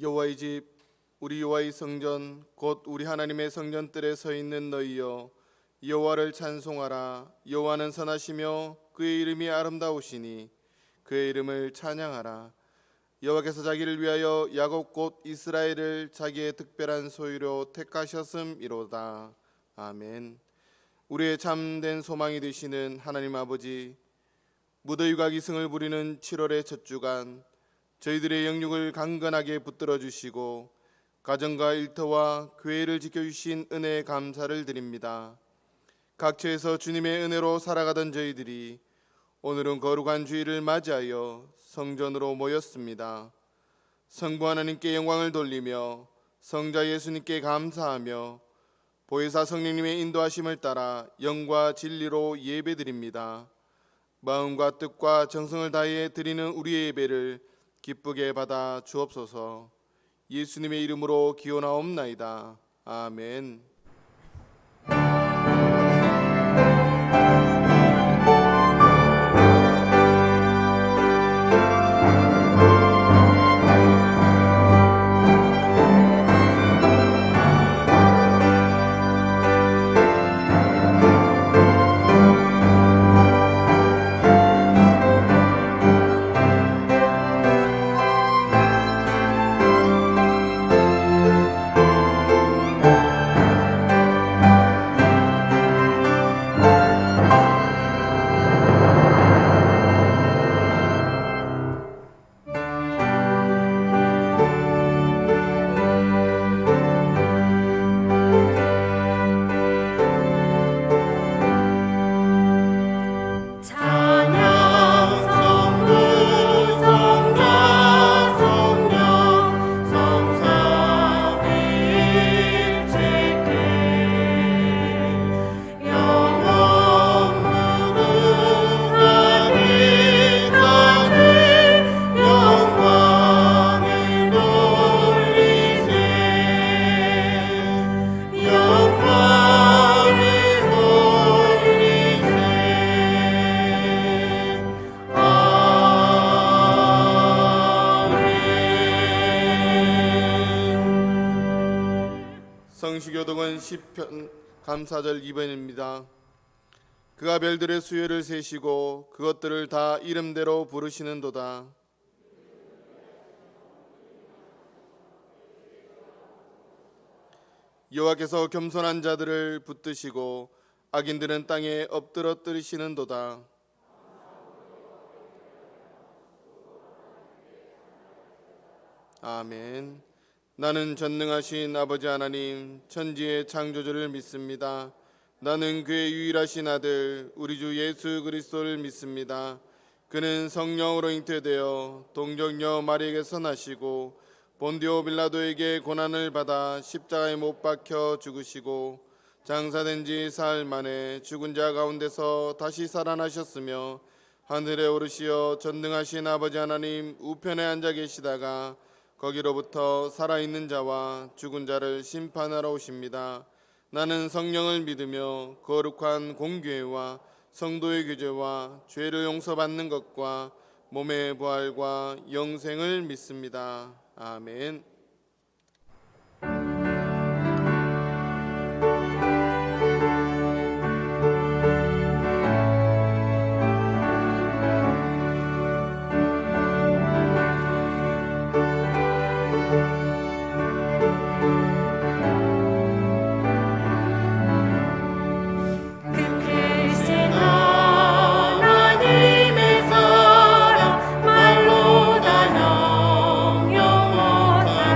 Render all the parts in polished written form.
여호와의 집 우리 여호와의 성전 곧 우리 하나님의 성전뜰에 서 있는 너희여 여호와를 찬송하라. 여호와는 선하시며 그의 이름이 아름다우시니 그의 이름을 찬양하라. 여호와께서 자기를 위하여 야곱 곧 이스라엘을 자기의 특별한 소유로 택하셨음이로다. 아멘. 우리의 참된 소망이 되시는 하나님 아버지, 무더위가 기승을 부리는 7월의 첫 주간 저희들의 영육을 강건하게 붙들어 주시고 가정과 일터와 교회를 지켜주신 은혜에 감사를 드립니다. 각처에서 주님의 은혜로 살아가던 저희들이 오늘은 거룩한 주일을 맞이하여 성전으로 모였습니다. 성부 하나님께 영광을 돌리며 성자 예수님께 감사하며 보혜사 성령님의 인도하심을 따라 영과 진리로 예배드립니다. 마음과 뜻과 정성을 다해 드리는 우리의 예배를 기쁘게 받아 주옵소서. 예수님의 이름으로 기원하옵나이다. 아멘. 성시교독은 시편 감사절 2번입니다. 그가 별들의 수요를 세시고 그것들을 다 이름대로 부르시는도다. 여호와께서 겸손한 자들을 붙드시고 악인들은 땅에 엎드러뜨리시는도다. 아멘. 나는 전능하신 아버지 하나님 천지의 창조주를 믿습니다. 나는 그의 유일하신 아들 우리 주 예수 그리스도를 믿습니다. 그는 성령으로 잉태되어 동정녀 마리에게서 나시고 본디오 빌라도에게 고난을 받아 십자가에 못 박혀 죽으시고 장사된 지 사흘 만에 죽은 자 가운데서 다시 살아나셨으며 하늘에 오르시어 전능하신 아버지 하나님 우편에 앉아 계시다가 거기로부터 살아있는 자와 죽은 자를 심판하러 오십니다. 나는 성령을 믿으며 거룩한 공교회와 성도의 교제와 죄를 용서받는 것과 몸의 부활과 영생을 믿습니다. 아멘. 하나님의 사랑 말로 다 영영하다.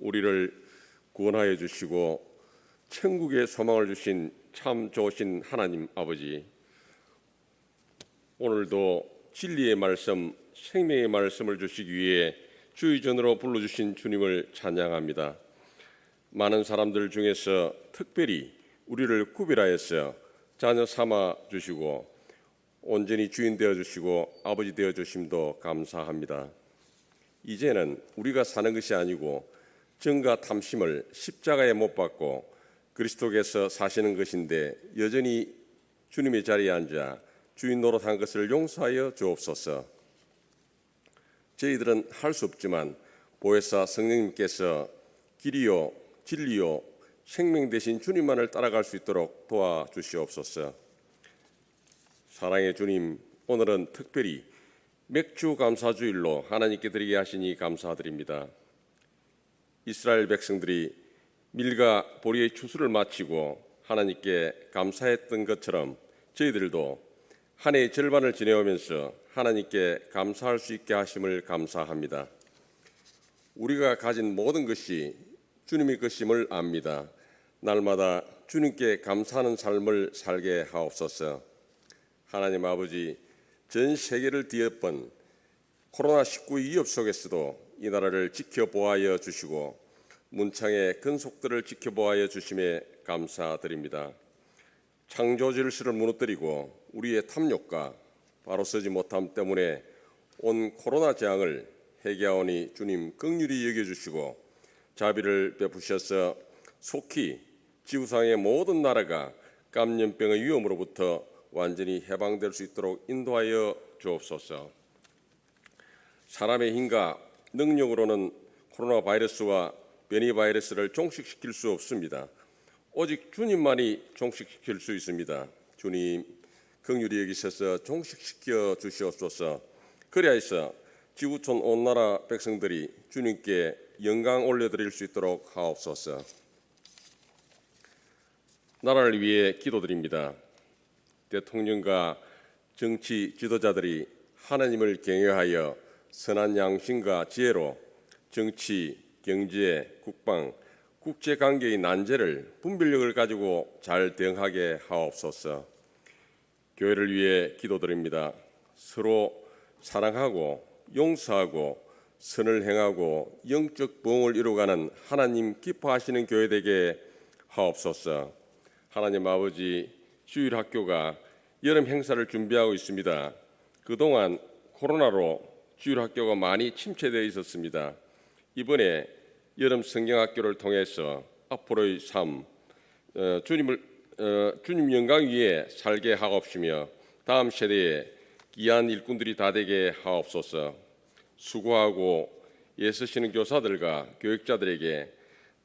우리를 구원하여 주시고 천국의 소망을 주신 참 좋으신 하나님 아버지, 오늘도 진리의 말씀, 생명의 말씀을 주시기 위해 주의 전으로 불러주신 주님을 찬양합니다. 많은 사람들 중에서 특별히 우리를 구별하여서 자녀 삼아 주시고 온전히 주인 되어 주시고 아버지 되어 주심도 감사합니다. 이제는 우리가 사는 것이 아니고 정과 탐심을 십자가에 못 박고 그리스도께서 사시는 것인데 여전히 주님의 자리에 앉아 주인 노릇한 것을 용서하여 주옵소서. 저희들은 할 수 없지만 보혜사 성령님께서 길이요 진리요 생명 되신 주님만을 따라갈 수 있도록 도와주시옵소서. 사랑의 주님, 오늘은 특별히 맥주 감사주일로 하나님께 드리게 하시니 감사드립니다. 이스라엘 백성들이 밀과 보리의 추수를 마치고 하나님께 감사했던 것처럼 저희들도 한 해의 절반을 지내오면서 하나님께 감사할 수 있게 하심을 감사합니다. 우리가 가진 모든 것이 주님의 것임을 압니다. 날마다 주님께 감사하는 삶을 살게 하옵소서. 하나님 아버지, 전 세계를 뒤엎은 코로나19 위협 속에서도 이 나라를 지켜보아여 주시고 문창의 근속들을 지켜보아여 주심에 감사드립니다. 창조 질서를 무너뜨리고 우리의 탐욕과 바로 서지 못함 때문에 온 코로나 재앙을 해결하오니 주님 긍휼히 여겨주시고 자비를 베푸셔서 속히 지구상의 모든 나라가 감염병의 위험으로부터 완전히 해방될 수 있도록 인도하여 주옵소서. 사람의 힘과 능력으로는 코로나 바이러스와 변이 바이러스를 종식시킬 수 없습니다. 오직 주님만이 종식시킬 수 있습니다. 주님 긍휼히 여기셔서 종식시켜 주시옵소서. 그리하여서 지구촌 온 나라 백성들이 주님께 영광 올려드릴 수 있도록 하옵소서. 나라를 위해 기도드립니다. 대통령과 정치 지도자들이 하나님을 경외하여 선한 양심과 지혜로 정치, 경제, 국방, 국제관계의 난제를 분별력을 가지고 잘 대응하게 하옵소서. 교회를 위해 기도드립니다. 서로 사랑하고 용서하고 선을 행하고 영적 부흥을 이루어가는 하나님 기뻐하시는 교회 되게 하옵소서. 하나님 아버지, 주일학교가 여름 행사를 준비하고 있습니다. 그동안 코로나로 주일학교가 많이 침체되어 있었습니다. 이번에 여름 성경학교를 통해서 앞으로의 삶, 주님 영광 위에 살게 하옵시며 다음 세대에 귀한 일꾼들이 다 되게 하옵소서. 수고하고 애쓰시는 교사들과 교육자들에게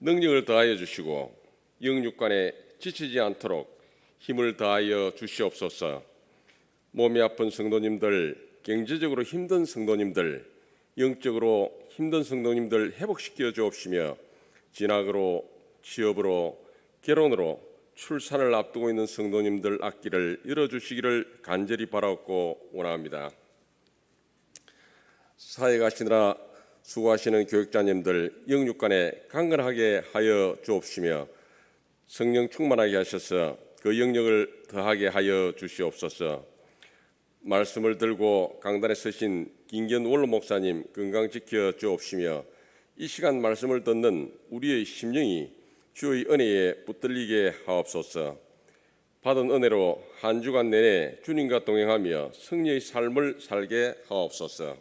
능력을 더하여 주시고 영육간에 지치지 않도록 힘을 다하여 주시옵소서. 몸이 아픈 성도님들, 경제적으로 힘든 성도님들, 영적으로 힘든 성도님들 회복시켜 주옵시며 진학으로, 취업으로, 결혼으로, 출산을 앞두고 있는 성도님들 앞길을 열어주시기를 간절히 바라옵고 원합니다. 사회 가시느라 수고하시는 교육자님들 영육간에 강건하게 하여 주옵시며 성령 충만하게 하셔서 그 영역을 더하게 하여 주시옵소서. 말씀을 들고 강단에 서신 김기현 원로 목사님 건강 지켜 주옵시며 이 시간 말씀을 듣는 우리의 심령이 주의 은혜에 붙들리게 하옵소서. 받은 은혜로 한 주간 내내 주님과 동행하며 승리의 삶을 살게 하옵소서.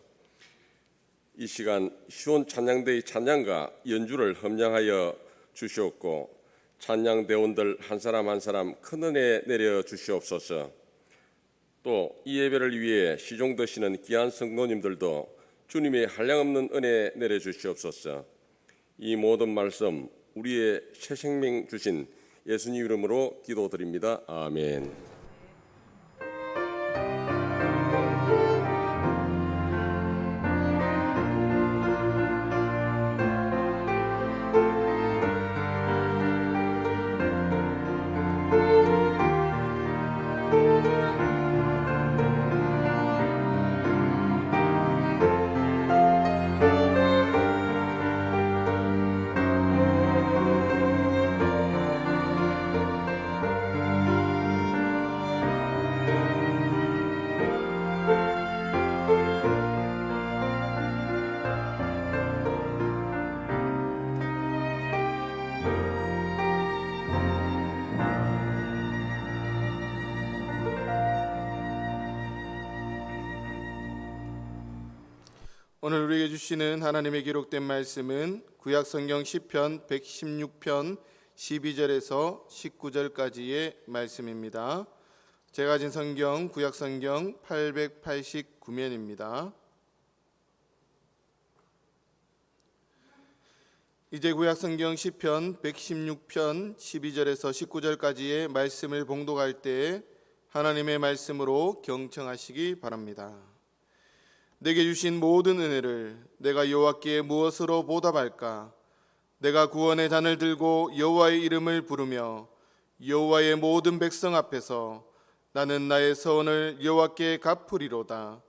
이 시간 시온 찬양대의 찬양과 연주를 헌장하여 주시옵고 찬양대원들 한 사람 한 사람 큰 은혜 내려 주시옵소서. 또 이 예배를 위해 시종 드시는 귀한 성도님들도 주님의 한량없는 은혜 내려 주시옵소서. 이 모든 말씀 우리의 새 생명 주신 예수님 이름으로 기도드립니다. 아멘. 오늘 우리에게 주시는 하나님의 기록된 말씀은 구약성경 시편 116편 12절에서 19절까지의 말씀입니다. 제가 가진 성경 구약성경 889면입니다. 이제 구약성경 시편 116편 12절에서 19절까지의 말씀을 봉독할 때 하나님의 말씀으로 경청하시기 바랍니다. 내게 주신 모든 은혜를 내가 여호와께 무엇으로 보답할까? 내가 구원의 잔을 들고 여호와의 이름을 부르며 여호와의 모든 백성 앞에서 나는 나의 서원을 여호와께 갚으리로다.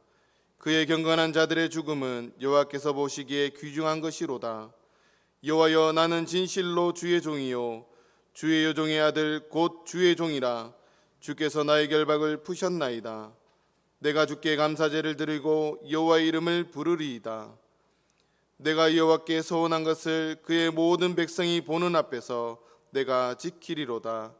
그의 경건한 자들의 죽음은 여호와께서 보시기에 귀중한 것이로다. 여호와여, 나는 진실로 주의 종이요 주의 여종의 아들 곧 주의 종이라. 주께서 나의 결박을 푸셨나이다. 내가 주께 감사제를 드리고 여호와의 이름을 부르리이다. 내가 여호와께 서원한 것을 그의 모든 백성이 보는 앞에서 내가 지키리로다.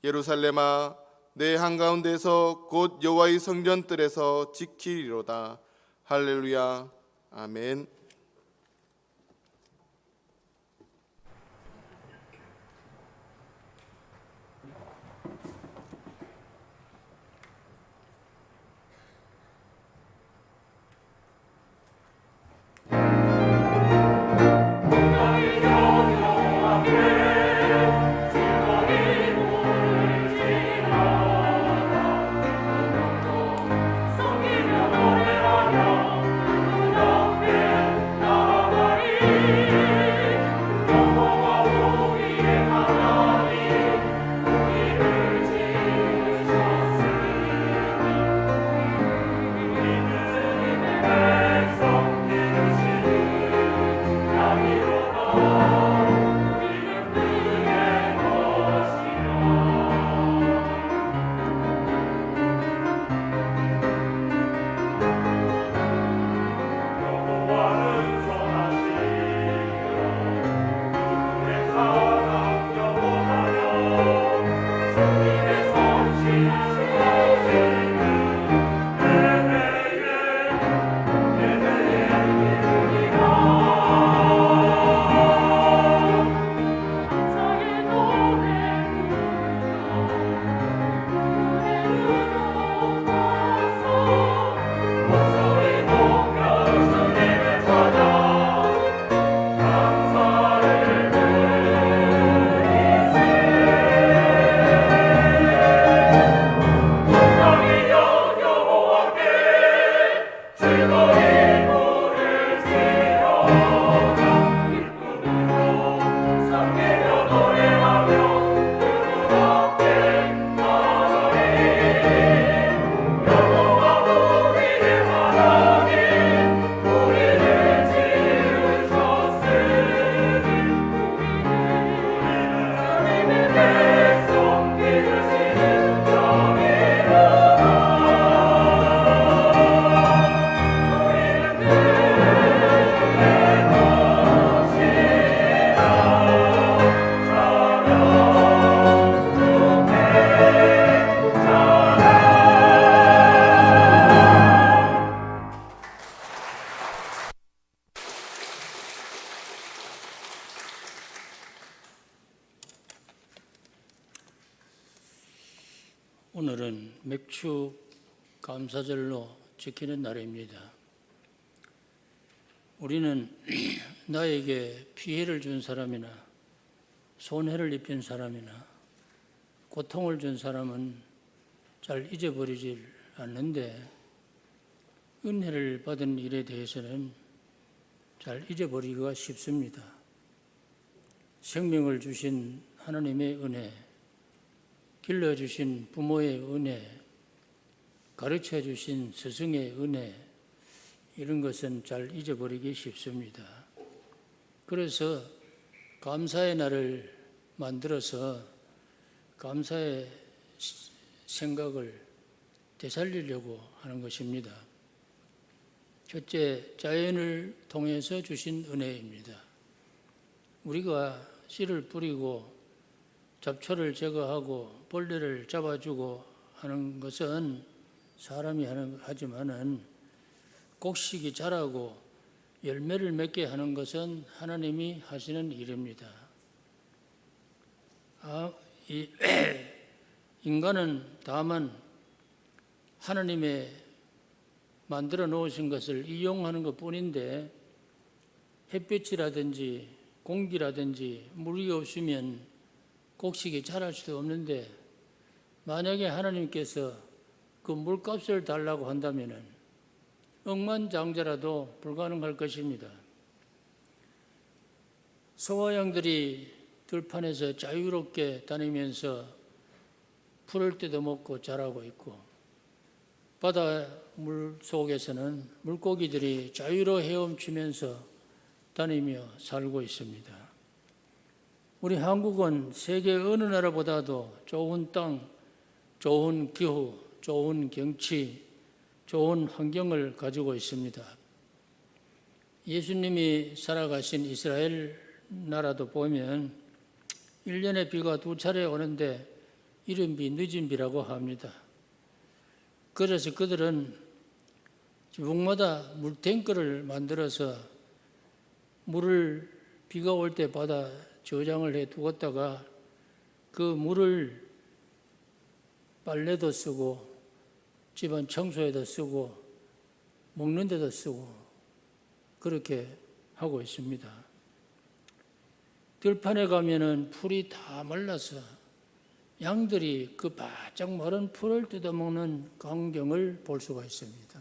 예루살렘아, 내 한가운데서 곧 여호와의 성전뜰에서 지키리로다. 할렐루야. 아멘. 오늘은 맥주 감사절로 지키는 날입니다. 우리는 나에게 피해를 준 사람이나 손해를 입힌 사람이나 고통을 준 사람은 잘 잊어버리질 않는데 은혜를 받은 일에 대해서는 잘 잊어버리기가 쉽습니다. 생명을 주신 하나님의 은혜, 길러주신 부모의 은혜, 가르쳐주신 스승의 은혜, 이런 것은 잘 잊어버리기 쉽습니다. 그래서 감사의 날을 만들어서 감사의 생각을 되살리려고 하는 것입니다. 첫째, 자연을 통해서 주신 은혜입니다. 우리가 씨를 뿌리고 잡초를 제거하고 벌레를 잡아주고 하는 것은 사람이 하지만은 곡식이 자라고 열매를 맺게 하는 것은 하나님이 하시는 일입니다. 인간은 다만 하나님의 만들어 놓으신 것을 이용하는 것 뿐인데 햇빛이라든지 공기라든지 물이 없으면 곡식이 자랄 수도 없는데 만약에 하나님께서 그 물값을 달라고 한다면 억만장자라도 불가능할 것입니다. 소와 양들이 들판에서 자유롭게 다니면서 풀을 뜯어먹고 자라고 있고 바닷물 속에서는 물고기들이 자유로 헤엄치면서 다니며 살고 있습니다. 우리 한국은 세계 어느 나라보다도 좋은 땅, 좋은 기후, 좋은 경치, 좋은 환경을 가지고 있습니다. 예수님이 살아가신 이스라엘 나라도 보면 1년에 비가 2차례 오는데 이른 비, 늦은 비라고 합니다. 그래서 그들은 지붕마다 물탱크를 만들어서 물을 비가 올 때 받아 저장을 해 두었다가 그 물을 빨래도 쓰고 집안 청소에도 쓰고 먹는 데도 쓰고 그렇게 하고 있습니다. 들판에 가면은 풀이 다 말라서 양들이 그 바짝 마른 풀을 뜯어먹는 광경을 볼 수가 있습니다.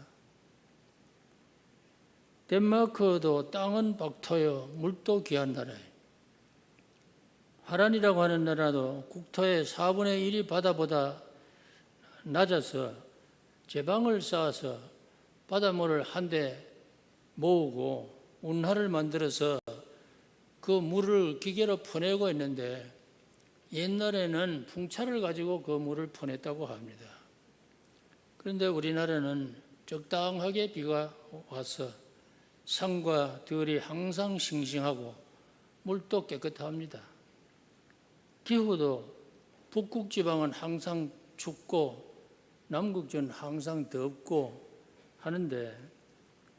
덴마크도 땅은 박토요 물도 귀한 나라예요. 하란이라고 하는 나라도 국토의 4분의 1이 바다보다 낮아서 제방을 쌓아서 바닷물을 한데 모으고 운하를 만들어서 그 물을 기계로 퍼내고 있는데 옛날에는 풍차를 가지고 그 물을 퍼냈다고 합니다. 그런데 우리나라는 적당하게 비가 와서 산과 들이 항상 싱싱하고 물도 깨끗합니다. 기후도 북극 지방은 항상 춥고 남극은 항상 덥고 하는데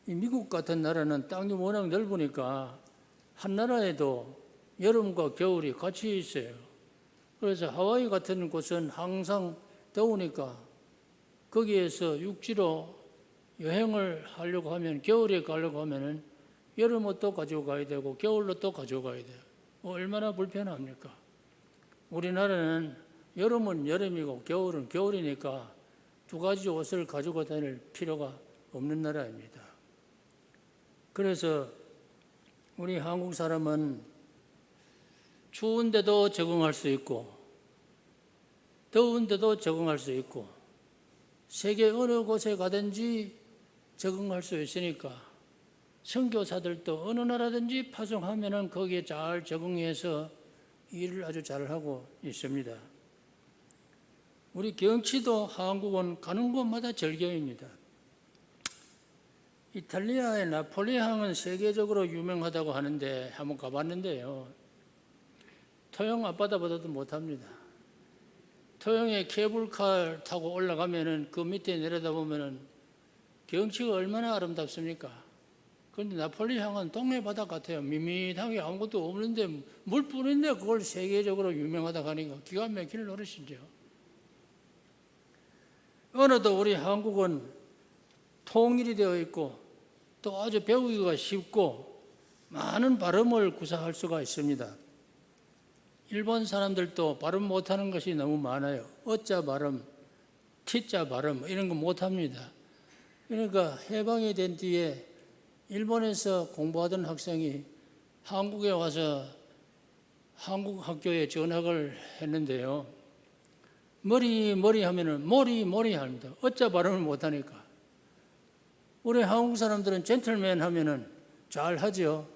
이 미국 같은 나라는 땅이 워낙 넓으니까 한 나라에도 여름과 겨울이 같이 있어요. 그래서 하와이 같은 곳은 항상 더우니까 거기에서 육지로 여행을 하려고 하면 겨울에 가려고 하면은 여름옷도 가지고 가야 되고 겨울옷도 가지고 가야 돼요. 얼마나 불편합니까? 우리나라는 여름은 여름이고 겨울은 겨울이니까 두 가지 옷을 가지고 다닐 필요가 없는 나라입니다. 그래서 우리 한국 사람은 추운데도 적응할 수 있고 더운데도 적응할 수 있고 세계 어느 곳에 가든지 적응할 수 있으니까 선교사들도 어느 나라든지 파송하면은 거기에 잘 적응해서 일을 아주 잘하고 있습니다. 우리 경치도 한국은 가는 곳마다 절경입니다. 이탈리아의 나폴리 항은 세계적으로 유명하다고 하는데 한번 가봤는데요. 토영 앞바다보다도 못합니다. 토영에 케이블카 타고 올라가면은 그 밑에 내려다보면은 경치가 얼마나 아름답습니까? 그런데 나폴리 항은 동해 바다 같아요. 밋밋하게 아무것도 없는데 물뿐인데 그걸 세계적으로 유명하다고 하니까 기가 막힐 노릇이죠. 언어도 우리 한국은 통일이 되어 있고 또 아주 배우기가 쉽고 많은 발음을 구사할 수가 있습니다. 일본 사람들도 발음 못하는 것이 너무 많아요. 어자 발음, 티자 발음 이런 거 못합니다. 그러니까 해방이 된 뒤에 일본에서 공부하던 학생이 한국에 와서 한국 학교에 전학을 했는데요. 머리 하면은 머리 합니다. 어짜 발음을 못하니까. 우리 한국 사람들은 젠틀맨 하면은 잘 하죠.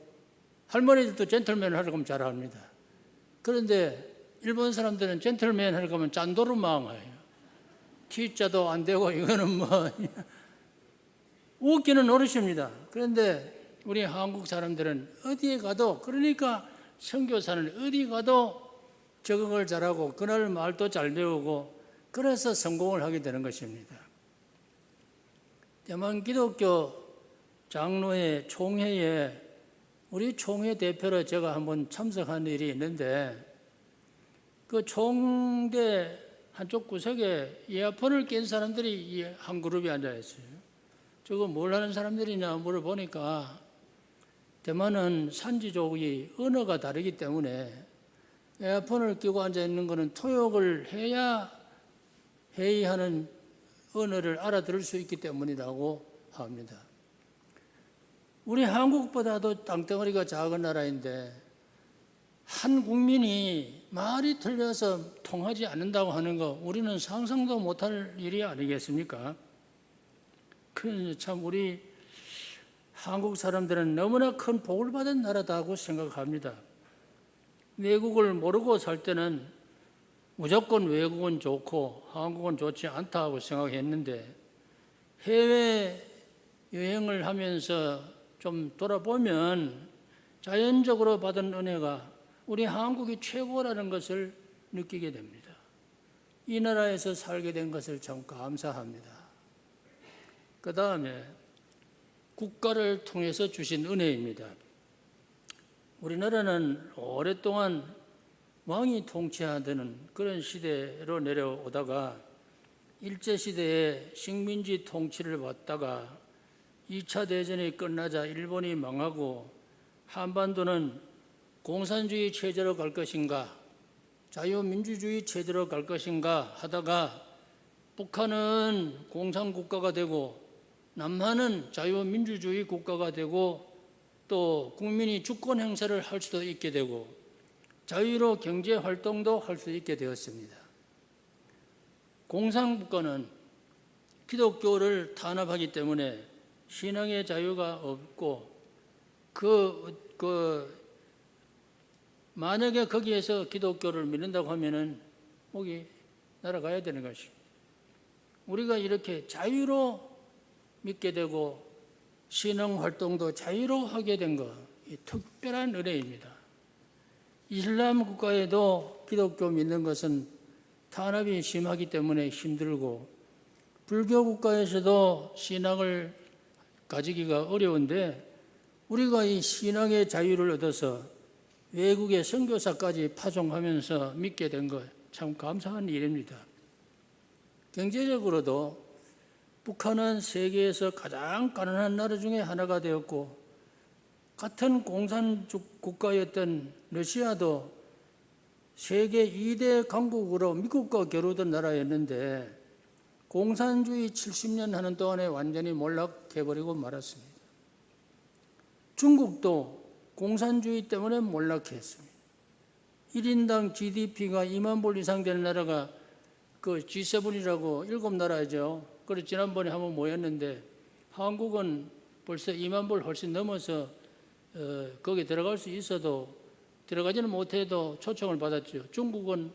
할머니들도 젠틀맨 하려고 하면 잘 합니다. 그런데 일본 사람들은 젠틀맨 하려고 하면 짠도르망해요. T자도 안 되고 이거는 뭐 웃기는 노릇입니다. 그런데 우리 한국 사람들은 어디에 가도 그러니까 선교사는 어디 가도 적응을 잘하고 그날 말도 잘 배우고 그래서 성공을 하게 되는 것입니다. 대만 기독교 장로회 총회에 우리 총회 대표로 제가 한번 참석한 일이 있는데 그 총대 한쪽 구석에 이어폰을 낀 사람들이 한 그룹이 앉아 있어요. 저거 뭘 하는 사람들이냐 물어보니까 대만은 산지족이 언어가 다르기 때문에 이어폰을 끼고 앉아 있는 것은 토역을 해야 회의하는 언어를 알아들을 수 있기 때문이라고 합니다. 우리 한국보다도 땅덩어리가 작은 나라인데 한 국민이 말이 틀려서 통하지 않는다고 하는 거 우리는 상상도 못할 일이 아니겠습니까? 그래서 참 우리 한국 사람들은 너무나 큰 복을 받은 나라다고 생각합니다. 외국을 모르고 살 때는 무조건 외국은 좋고 한국은 좋지 않다고 생각했는데 해외 여행을 하면서 좀 돌아보면 자연적으로 받은 은혜가 우리 한국이 최고라는 것을 느끼게 됩니다. 이 나라에서 살게 된 것을 참 감사합니다. 그 다음에 국가를 통해서 주신 은혜입니다. 우리나라는 오랫동안 왕이 통치하던 그런 시대로 내려오다가 일제시대에 식민지 통치를 받다가 2차 대전이 끝나자 일본이 망하고 한반도는 공산주의 체제로 갈 것인가 자유민주주의 체제로 갈 것인가 하다가 북한은 공산국가가 되고 남한은 자유민주주의 국가가 되고 또 국민이 주권 행사를 할 수도 있게 되고 자유로 경제활동도 할 수 있게 되었습니다. 공산국가는 기독교를 탄압하기 때문에 신앙의 자유가 없고 만약에 거기에서 기독교를 믿는다고 하면은 거기 날아가야 되는 것입니다. 우리가 이렇게 자유로 믿게 되고 신앙 활동도 자유로 하게 된 것, 이 특별한 은혜입니다. 이슬람 국가에도 기독교 믿는 것은 탄압이 심하기 때문에 힘들고 불교 국가에서도 신앙을 가지기가 어려운데 우리가 이 신앙의 자유를 얻어서 외국의 선교사까지 파송하면서 믿게 된 것 참 감사한 일입니다. 경제적으로도 북한은 세계에서 가장 가난한 나라 중에 하나가 되었고 같은 공산주의 국가였던 러시아도 세계 2대 강국으로 미국과 겨루던 나라였는데 공산주의 70년 하는 동안에 완전히 몰락해버리고 말았습니다. 중국도 공산주의 때문에 몰락했습니다. 1인당 GDP가 2만 불 이상 되는 나라가 그 G7이라고 7나라죠. 그래서 지난번에 한번 모였는데 한국은 벌써 2만 불 훨씬 넘어서 거기에 들어갈 수 있어도 들어가지는 못해도 초청을 받았죠. 중국은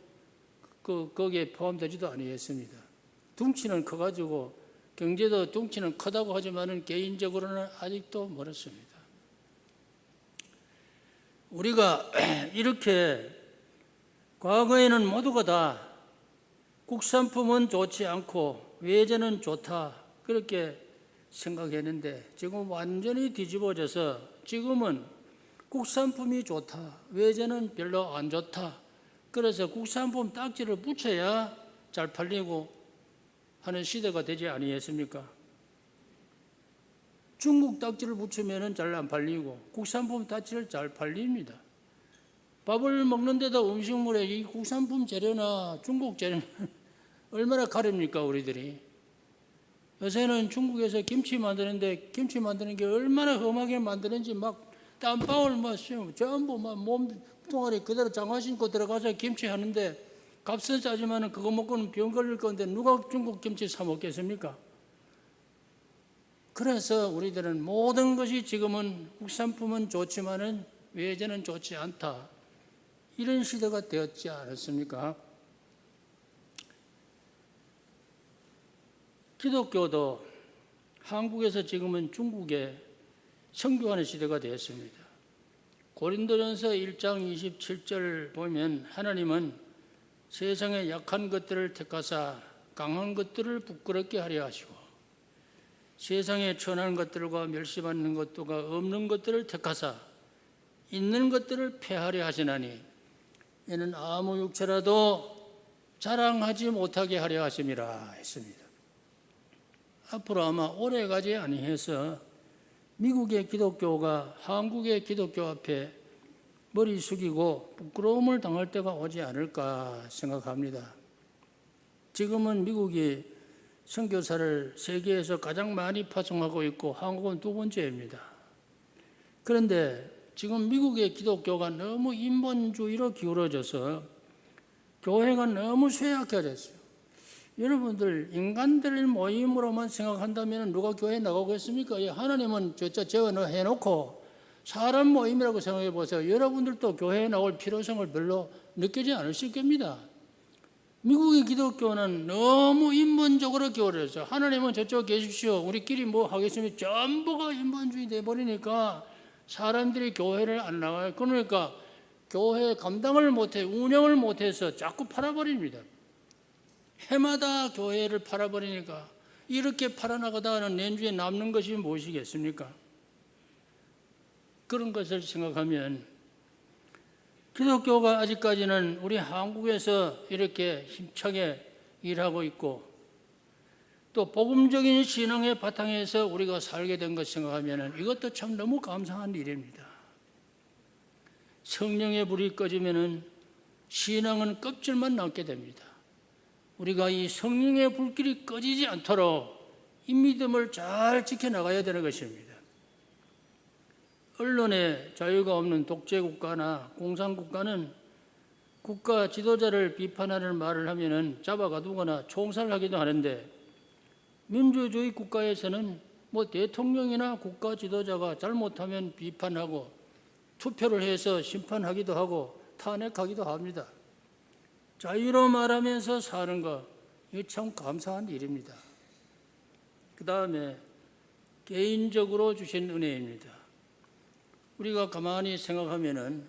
거기에 포함되지도 아니했습니다. 둥치는 커가지고 경제도 둥치는 크다고 하지만은 개인적으로는 아직도 멀었습니다. 우리가 이렇게 과거에는 모두가 다 국산품은 좋지 않고 외제는 좋다 그렇게 생각했는데 지금 완전히 뒤집어져서 지금은 국산품이 좋다 외제는 별로 안 좋다 그래서 국산품 딱지를 붙여야 잘 팔리고 하는 시대가 되지 아니했습니까? 중국 딱지를 붙이면 잘 안 팔리고 국산품 딱지를 잘 팔립니다. 밥을 먹는데도 음식물에 이 국산품 재료나 중국 재료는 얼마나 가립니까 우리들이. 요새는 중국에서 김치 만드는데 김치 만드는 게 얼마나 험하게 만드는지 막 땀방울 막 전부 막 몸뚱아리 그대로 장화 신고 들어가서 김치 하는데 값은 싸지만은 그거 먹고는 병 걸릴 건데 누가 중국 김치 사 먹겠습니까? 그래서 우리들은 모든 것이 지금은 국산품은 좋지만은 외제는 좋지 않다. 이런 시대가 되었지 않았습니까? 기독교도 한국에서 지금은 중국에 선교하는 시대가 되었습니다. 고린도전서 1장 27절 보면 하나님은 세상의 약한 것들을 택하사 강한 것들을 부끄럽게 하려 하시고 세상에 천한 것들과 멸시받는 것도가 없는 것들을 택하사 있는 것들을 폐하려 하시나니 이는 아무 육체라도 자랑하지 못하게 하려 하심이라 했습니다. 앞으로 아마 오래가지 아니해서 미국의 기독교가 한국의 기독교 앞에 머리 숙이고 부끄러움을 당할 때가 오지 않을까 생각합니다. 지금은 미국이 선교사를 세계에서 가장 많이 파송하고 있고 한국은 두 번째입니다. 그런데 지금 미국의 기독교가 너무 인본주의로 기울어져서 교회가 너무 쇠약해졌어요. 여러분들 인간들 모임으로만 생각한다면 누가 교회에 나가겠습니까? 하나님은 재워놓고 사람 모임이라고 생각해 보세요. 여러분들도 교회에 나올 필요성을 별로 느끼지 않으실 겁니다. 미국의 기독교는 너무 인본적으로 기울어졌어요. 하나님은 저쪽 계십시오. 우리끼리 뭐 하겠습니까? 전부가 인본주의 돼버리니까 사람들이 교회를 안 나가요. 그러니까 교회 감당을 못해, 운영을 못해서 자꾸 팔아버립니다. 해마다 교회를 팔아버리니까 이렇게 팔아나가다가는 내주에 남는 것이 무엇이겠습니까? 그런 것을 생각하면 기독교가 아직까지는 우리 한국에서 이렇게 힘차게 일하고 있고 또 복음적인 신앙의 바탕에서 우리가 살게 된 것 생각하면 이것도 참 너무 감사한 일입니다. 성령의 불이 꺼지면 신앙은 껍질만 남게 됩니다. 우리가 이 성령의 불길이 꺼지지 않도록 이 믿음을 잘 지켜나가야 되는 것입니다. 언론의 자유가 없는 독재국가나 공산국가는 국가 지도자를 비판하는 말을 하면 잡아가두거나 총살하기도 하는데 민주주의 국가에서는 뭐 대통령이나 국가 지도자가 잘못하면 비판하고 투표를 해서 심판하기도 하고 탄핵하기도 합니다. 자유로 말하면서 사는 거, 이거 참 감사한 일입니다. 그 다음에 개인적으로 주신 은혜입니다. 우리가 가만히 생각하면은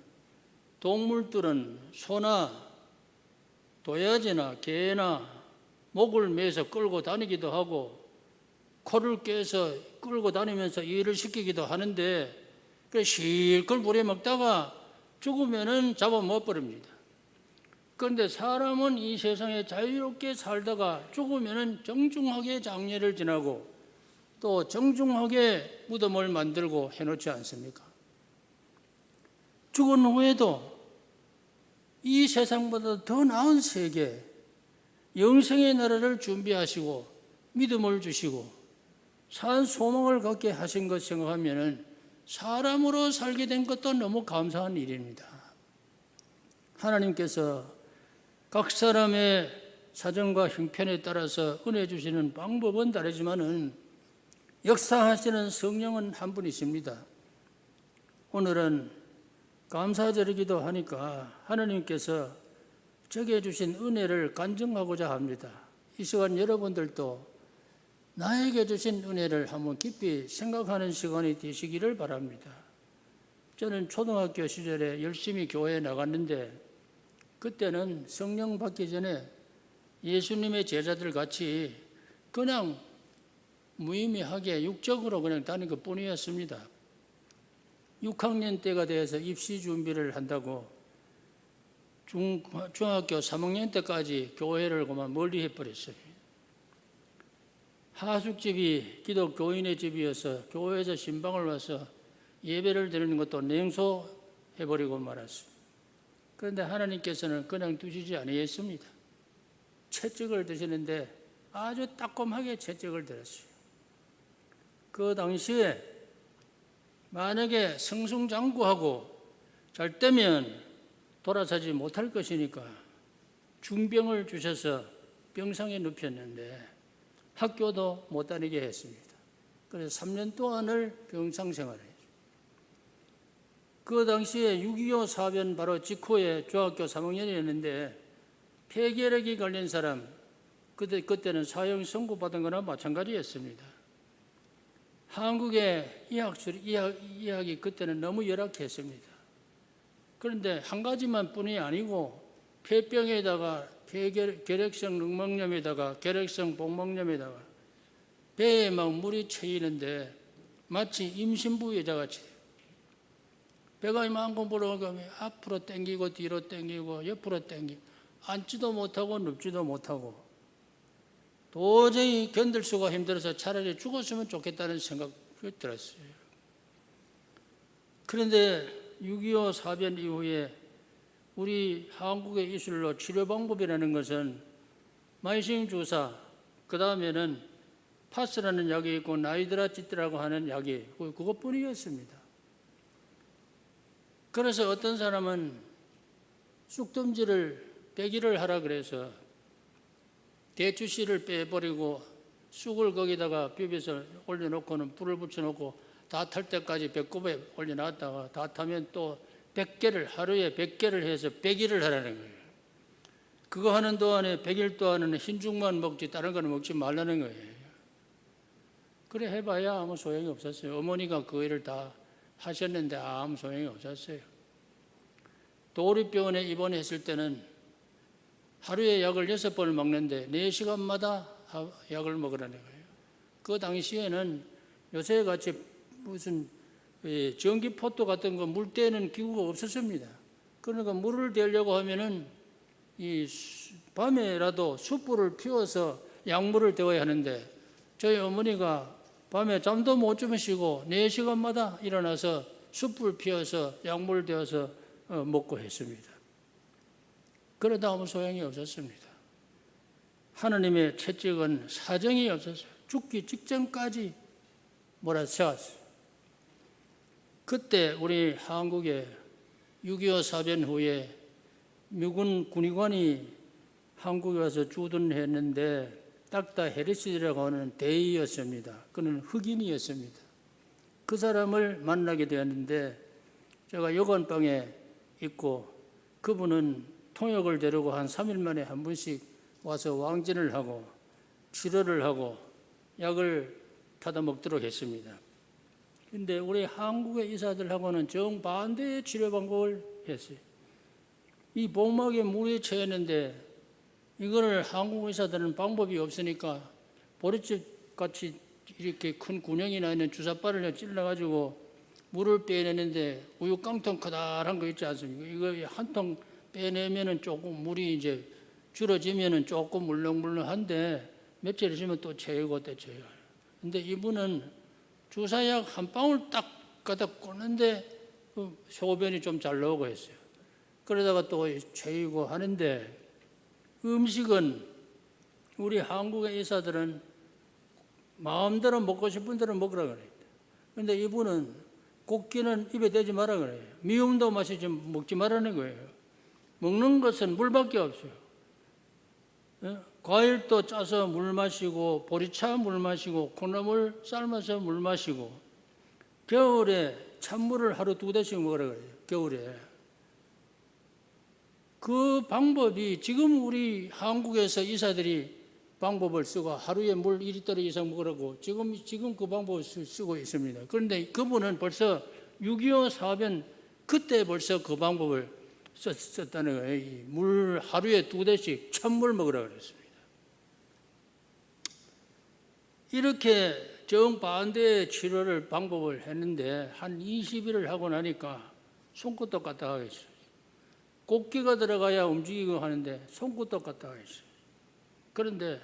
동물들은 소나 도야지나 개나 목을 매서 끌고 다니기도 하고 코를 깨서 끌고 다니면서 일을 시키기도 하는데 실컷 부려먹다가 죽으면은 잡아먹어 버립니다. 그런데 사람은 이 세상에 자유롭게 살다가 죽으면은 정중하게 장례를 지나고 또 정중하게 무덤을 만들고 해놓지 않습니까? 죽은 후에도 이 세상보다 더 나은 세계, 영생의 나라를 준비하시고 믿음을 주시고 산 소망을 갖게 하신 것 생각하면 사람으로 살게 된 것도 너무 감사한 일입니다. 하나님께서 각 사람의 사정과 형편에 따라서 은혜 주시는 방법은 다르지만은 역사하시는 성령은 한 분이십니다. 오늘은 감사절이기도 하니까 하나님께서 저게 주신 은혜를 간증하고자 합니다. 이 시간 여러분들도 나에게 주신 은혜를 한번 깊이 생각하는 시간이 되시기를 바랍니다. 저는 초등학교 시절에 열심히 교회에 나갔는데 그때는 성령 받기 전에 예수님의 제자들 같이 그냥 무의미하게 육적으로 그냥 다닌 것 뿐이었습니다. 6학년 때가 돼서 입시 준비를 한다고 중학교 3학년 때까지 교회를 그만 멀리 해버렸어요. 하숙집이 기독교인의 집이어서 교회에서 신방을 와서 예배를 드리는 것도 냉소해버리고 말았어요. 그런데 하나님께서는 그냥 두시지 아니했습니다. 채찍을 드시는데 아주 따끔하게 채찍을 들었어요. 그 당시에 만약에 승승장구하고 잘 되면 돌아서지 못할 것이니까 중병을 주셔서 병상에 눕혔는데 학교도 못 다니게 했습니다. 그래서 3년 동안을 병상 생활했어요. 그 당시에 6.25 사변 바로 직후에 중학교 3학년이었는데 폐결핵이 걸린 사람, 그때는 사형 선고받은 거나 마찬가지였습니다. 한국의 의학이 그때는 너무 열악했습니다. 그런데 한 가지만 뿐이 아니고 폐병에다가 결핵성 늑막염에다가 결핵성 복막염에다가 배에 막 물이 채이는데 마치 임신부 여자같이 돼요. 배가 이만큼 불어오면 앞으로 당기고 뒤로 당기고 옆으로 당기고 앉지도 못하고 눕지도 못하고 도저히 견딜 수가 힘들어서 차라리 죽었으면 좋겠다는 생각이 들었어요. 그런데 6.25 사변 이후에 우리 한국의 이슬로 치료 방법이라는 것은 마이싱 주사, 그 다음에는 파스라는 약이 있고 나이드라치트라고 하는 약이 있고 그것뿐이었습니다. 그래서 어떤 사람은 쑥뜸지를 빼기를 하라 그래서 대추씨를 빼버리고 쑥을 거기다가 비벼서 올려놓고는 불을 붙여놓고 다 탈 때까지 배꼽에 올려놨다가 다 타면 또 100개를 하루에 100개를 해서 100일을 하라는 거예요. 그거 하는 동안에 100일 동안은 흰죽만 먹지 다른 거는 먹지 말라는 거예요. 그래 해봐야 아무 소용이 없었어요. 어머니가 그 일을 다 하셨는데 아무 소용이 없었어요. 도립병원에 입원했을 때는 하루에 약을 6번을 먹는데 4시간마다 약을 먹으라는 거예요. 그 당시에는 요새같이 무슨 전기포토 같은 거 물 떼는 기구가 없었습니다. 그러니까 물을 떼려고 하면은 이 밤에라도 숯불을 피워서 약물을 데워야 하는데 저희 어머니가 밤에 잠도 못 주무시고 4시간마다 일어나서 숯불 피워서 약물 데워서 먹고 했습니다. 그러다 아무 소용이 없었습니다. 하나님의 채찍은 사정이 없었어요. 죽기 직전까지 몰아세웠어요. 그때 우리 한국에 6.25 사변 후에 미군 군의관이 한국에 와서 주둔했는데 닥터 해리스라고 하는 대의였습니다. 그는 흑인이었습니다. 그 사람을 만나게 되었는데 제가 여관방에 있고 그분은 통역을 데리고 한 3일 만에 한 번씩 와서 왕진을 하고 치료를 하고 약을 타다 먹도록 했습니다. 그런데 우리 한국의 의사들하고는 정반대의 치료 방법을 했어요. 이 복막에 물이 채였는데 이거를 한국 의사들은 방법이 없으니까 보리집 같이 이렇게 큰 군형이 나 있는 주사바를 찔러가지고 물을 빼내는데 우유깡통 커다란 거 있지 않습니까? 이거 한 통 빼내면은 조금 물이 이제 줄어지면은 조금 물렁물렁한데 며칠 있으면 또 채이고 또 채요. 근데 이분은 주사약 한 방울 딱 갖다 꽂는데 소변이 좀 잘 나오고 했어요. 그러다가 또 채이고 하는데 음식은 우리 한국의 의사들은 마음대로 먹고 싶은 대로 먹으라 그래요. 그런데 이분은 고기는 입에 대지 마라 그래요. 미움도 마시지 먹지 말라는 거예요. 먹는 것은 물밖에 없어요. 과일도 짜서 물 마시고 보리차 물 마시고 콩나물 삶아서 물 마시고 겨울에 찬물을 하루 2대씩 먹으라 그래요. 겨울에. 그 방법이 지금 우리 한국에서 의사들이 방법을 쓰고 하루에 물 1리터 이상 먹으라고 지금 그 방법을 쓰고 있습니다. 그런데 그분은 벌써 6.25 사변 그때 벌써 그 방법을 썼다는 거예요. 물 하루에 2대씩 찬물 먹으라고 그랬습니다. 이렇게 정반대의 치료를 방법을 했는데 한 20일을 하고 나니까 손끝도 까딱하겠어요. 곡기가 들어가야 움직이고 하는데 손끝도 까딱하겠어요. 그런데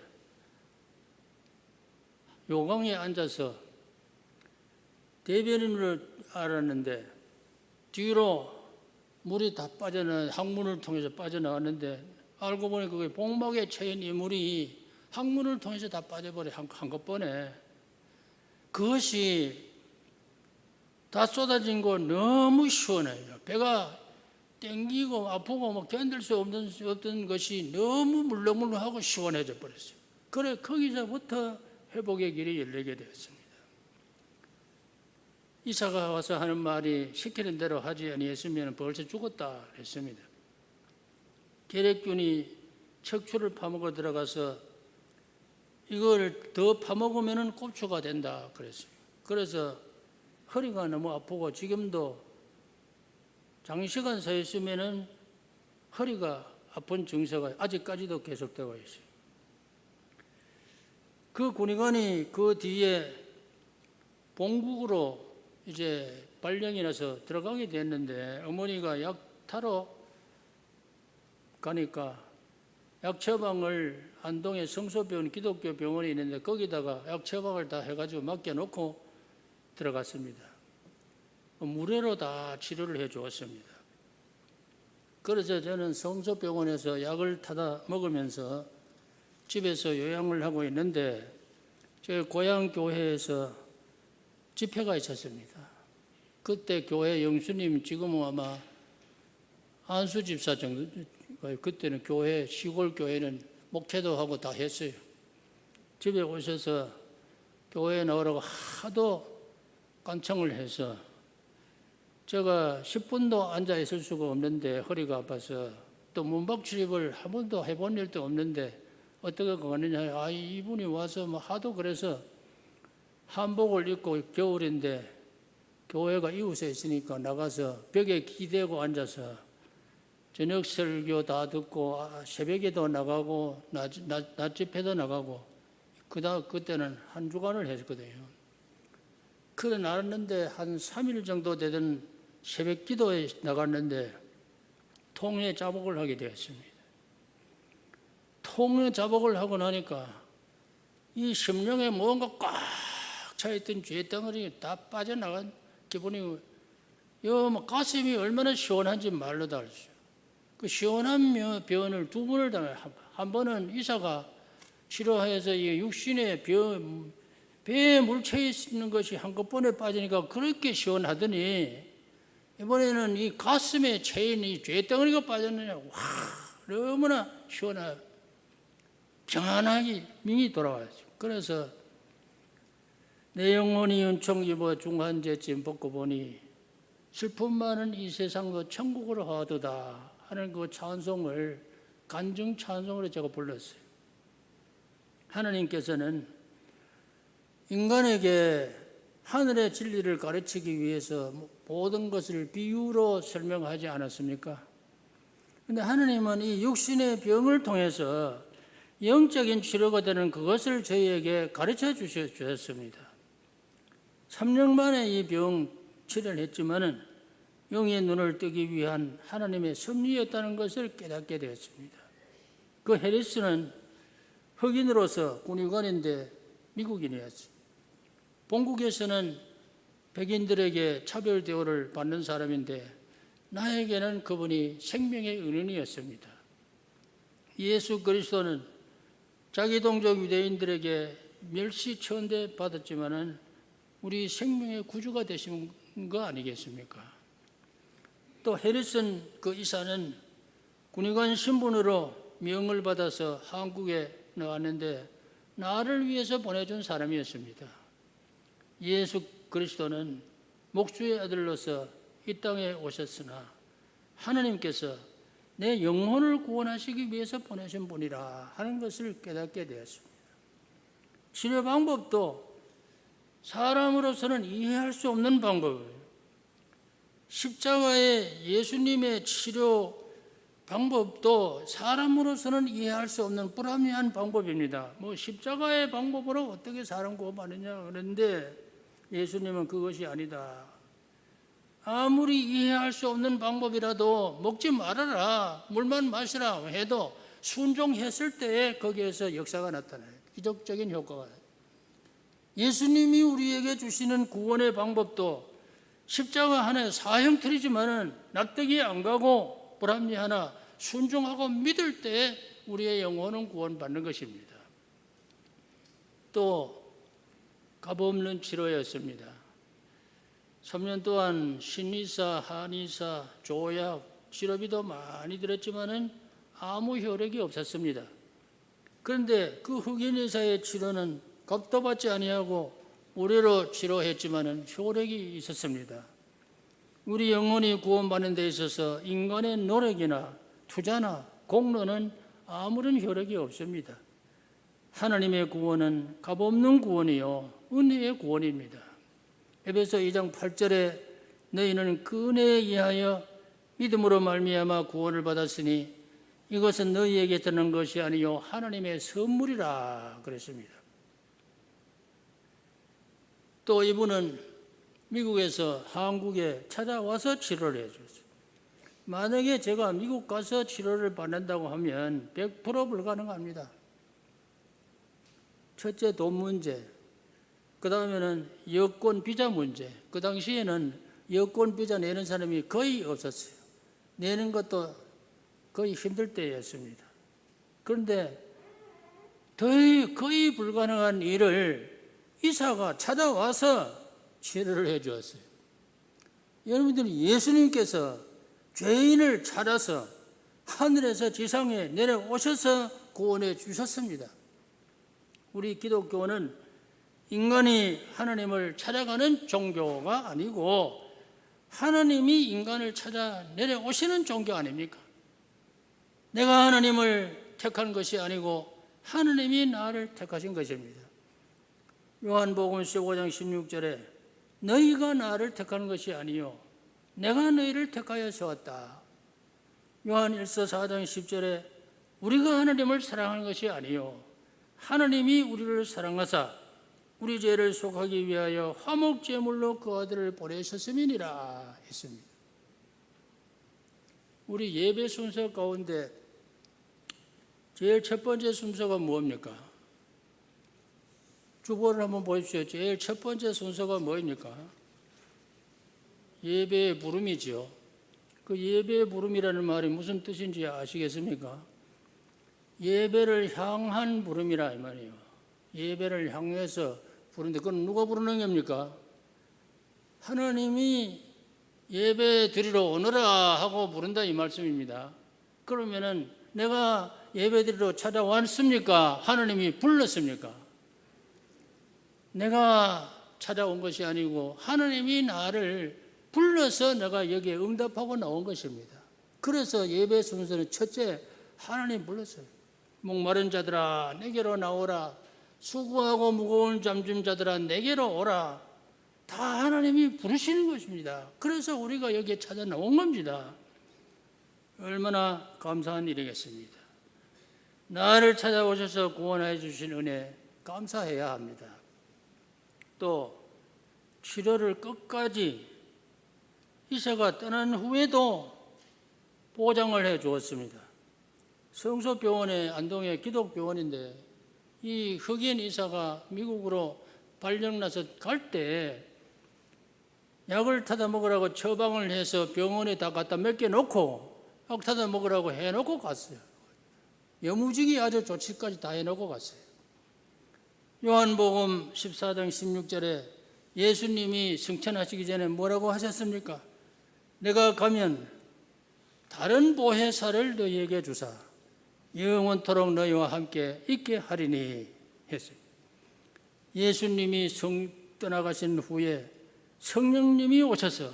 요강에 앉아서 대변인을 알았는데 뒤로 물이 다 빠져나 항문을 통해서 빠져나왔는데 알고 보니 그게 복막에 채인 이 물이 항문을 통해서 다 빠져버려 한꺼번에 그것이 다 쏟아진 거 너무 시원해요. 배가 땡기고 아프고 뭐 견딜 수 없던 것이 너무 물렁물렁하고 시원해져 버렸어요. 그래 거기서부터 회복의 길이 열리게 되었습니다. 이사가 와서 하는 말이 시키는 대로 하지 아니했으면 벌써 죽었다 했습니다. 결핵균이 척추를 파먹어 들어가서 이걸 더 파먹으면 꼽초가 된다 그랬어요. 그래서 허리가 너무 아프고 지금도 장시간 서 있으면 허리가 아픈 증세가 아직까지도 계속되고 있어요. 그 군의관이 그 뒤에 본국으로 이제 발령이 나서 들어가게 됐는데 어머니가 약 타러 가니까 약 처방을 안동에 성소병원 기독교 병원이 있는데 거기다가 약 처방을 다 해가지고 맡겨놓고 들어갔습니다. 무료로 다 치료를 해 주었습니다. 그래서 저는 성소병원에서 약을 타다 먹으면서 집에서 요양을 하고 있는데 저희 고향 교회에서 집회가 있었습니다. 그때 교회 영수님, 지금은 아마 안수 집사 정도, 그때는 교회, 시골 교회는 목회도 하고 다 했어요. 집에 오셔서 교회에 나오라고 하도 간청을 해서 제가 10분도 앉아 있을 수가 없는데 허리가 아파서 또 문박 출입을 한 번도 해본 일도 없는데 어떻게 가느냐. 이분이 와서 뭐 하도 그래서 한복을 입고 겨울인데 교회가 이웃에 있으니까 나가서 벽에 기대고 앉아서 저녁 설교 다 듣고 새벽에도 나가고 낮 집회도 나가고 그때는 한 주간을 했거든요. 그래 나갔는데 한 3일 정도 되던 새벽 기도에 나갔는데 통에 자복을 하게 되었습니다. 통에 자복을 하고 나니까 이 심령에 뭔가 꽉 차있던 죄 덩어리 다 빠져나간 기분이 가슴이 얼마나 시원한지 말로 다 알 수 있어요. 그 시원한 변을 두 번을 당해요. 한 번은 이사가 치료해서 이 육신의 배에 물체 있는 것이 한꺼번에 빠지니까 그렇게 시원하더니 이번에는 이 가슴에 채인 이 죄덩어리가 빠졌느냐. 와, 너무나 시원하고 평안하게 명이 돌아와요. 그래서 내 영혼이 은총 입어 중한죄쯤 벗고 보니 슬픔 많은 이 세상도 천국으로 하도다 하는 그 찬송을 간증 찬송으로 제가 불렀어요. 하나님께서는 인간에게 하늘의 진리를 가르치기 위해서 모든 것을 비유로 설명하지 않았습니까? 그런데 하나님은 이 육신의 병을 통해서 영적인 치료가 되는 그것을 저희에게 가르쳐 주셨습니다. 3년 만에 이 병 치료를 했지만은 영의 눈을 뜨기 위한 하나님의 섭리였다는 것을 깨닫게 되었습니다. 그 해리스는 흑인으로서 군의관인데 미국인이었어요. 본국에서는 백인들에게 차별 대우를 받는 사람인데 나에게는 그분이 생명의 은인이었습니다. 예수 그리스도는 자기 동족 유대인들에게 멸시천대 받았지만은 우리 생명의 구주가 되신 거 아니겠습니까? 또 해리슨 그 이사는 군의관 신분으로 명을 받아서 한국에 나왔는데 나를 위해서 보내준 사람이었습니다. 예수 그리스도는 목수의 아들로서 이 땅에 오셨으나 하나님께서 내 영혼을 구원하시기 위해서 보내신 분이라 하는 것을 깨닫게 되었습니다. 치료 방법도 사람으로서는 이해할 수 없는 방법이에요. 십자가의 예수님의 치료 방법도 사람으로서는 이해할 수 없는 불합리한 방법입니다. 십자가의 방법으로 어떻게 사람 구원하느냐 그런데 예수님은 그것이 아니다. 아무리 이해할 수 없는 방법이라도 먹지 말아라, 물만 마시라 해도 순종했을 때에 거기에서 역사가 나타나요. 기적적인 효과가 나요. 예수님이 우리에게 주시는 구원의 방법도 십자가 하나의 사형틀이지만은 납득이 안 가고 불합리하나 순종하고 믿을 때 우리의 영혼은 구원받는 것입니다. 또 값없는 치료였습니다. 3년 동안 신의사, 한의사, 조약, 치료비도 많이 들었지만은 아무 효력이 없었습니다. 그런데 그 흑인 의사의 치료는 값도 받지 아니하고 무료로 치료했지만은 효력이 있었습니다. 우리 영혼이 구원받는 데 있어서 인간의 노력이나 투자나 공로는 아무런 효력이 없습니다. 하나님의 구원은 값없는 구원이요 은혜의 구원입니다. 에베소 2장 8절에 너희는 그 은혜에 의하여 믿음으로 말미암아 구원을 받았으니 이것은 너희에게 드는 것이 아니요 하나님의 선물이라 그랬습니다. 또 이분은 미국에서 한국에 찾아와서 치료를 해줬어요. 만약에 제가 미국 가서 치료를 받는다고 하면 100% 불가능합니다. 첫째, 돈 문제. 그 다음에는 여권 비자 문제. 그 당시에는 여권 비자 내는 사람이 거의 없었어요. 내는 것도 거의 힘들 때였습니다. 그런데 거의 불가능한 일을 이사가 찾아와서 치료를 해 주었어요. 여러분들이 예수님께서 죄인을 찾아서 하늘에서 지상에 내려오셔서 구원해 주셨습니다. 우리 기독교는 인간이 하나님을 찾아가는 종교가 아니고 하나님이 인간을 찾아 내려오시는 종교 아닙니까? 내가 하나님을 택한 것이 아니고 하나님이 나를 택하신 것입니다. 요한복음 15장 16절에 너희가 나를 택한 것이 아니요 내가 너희를 택하여 세웠다. 요한 1서 4장 10절에 우리가 하나님을 사랑하는 것이 아니요 하나님이 우리를 사랑하사 우리 죄를 속하기 위하여 화목제물로 그 아들을 보내셨음이니라 했습니다. 우리 예배 순서 가운데 제일 첫 번째 순서가 뭡니까? 주보를 한번 보십시오. 제일 첫 번째 순서가 뭐입니까? 예배의 부름이죠. 그 예배의 부름이라는 말이 무슨 뜻인지 아시겠습니까? 예배를 향한 부름이라 이 말이에요. 예배를 향해서 부르는데 그건 누가 부르는 겁니까? 하나님이 예배 드리러 오너라 하고 부른다 이 말씀입니다. 그러면은 내가 예배 드리러 찾아왔습니까? 하나님이 불렀습니까? 내가 찾아온 것이 아니고 하나님이 나를 불러서 내가 여기에 응답하고 나온 것입니다. 그래서 예배 순서는 첫째 하나님 불렀어요. 목마른 자들아 내게로 나오라. 수고하고 무거운 잠진 자들아 내게로 오라. 다 하나님이 부르시는 것입니다. 그래서 우리가 여기에 찾아 나온 겁니다. 얼마나 감사한 일이겠습니다. 나를 찾아오셔서 구원해 주신 은혜 감사해야 합니다. 또 치료를 끝까지 이사가 떠난 후에도 보장을 해 주었습니다. 성소병원의 안동의 기독병원인데 이 흑인 이사가 미국으로 발령나서 갈 때 약을 타다 먹으라고 처방을 해서 병원에 다 갖다 몇 개 놓고 약 타다 먹으라고 해놓고 갔어요. 여무지기 아주 조치까지 다 해놓고 갔어요. 요한복음 14장 16절에 예수님이 승천하시기 전에 뭐라고 하셨습니까? 내가 가면 다른 보혜사를 너희에게 주사 영원토록 너희와 함께 있게 하리니 했어요. 예수님이 떠나가신 후에 성령님이 오셔서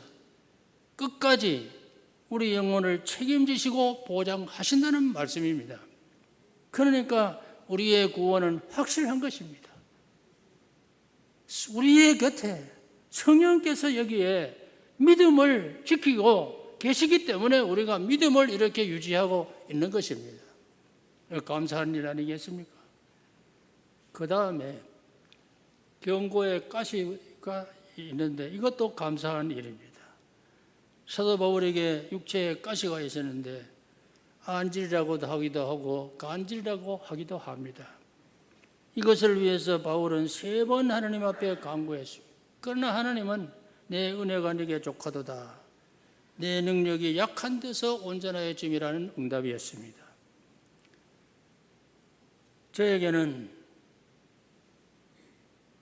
끝까지 우리 영혼을 책임지시고 보장하신다는 말씀입니다. 그러니까 우리의 구원은 확실한 것입니다. 우리의 곁에 성령께서 여기에 믿음을 지키고 계시기 때문에 우리가 믿음을 이렇게 유지하고 있는 것입니다. 감사한 일 아니겠습니까? 그 다음에 경고의 가시가 있는데 이것도 감사한 일입니다. 사도 바울에게 육체에 가시가 있었는데 안질이라고도 하기도 하고 간질이라고 하기도 합니다. 이것을 위해서 바울은 3번 하나님 앞에 간구했습니다. 그러나 하나님은 내 은혜가 네게 족하도다. 내 능력이 약한 데서 온전하여짐이라는 응답이었습니다. 저에게는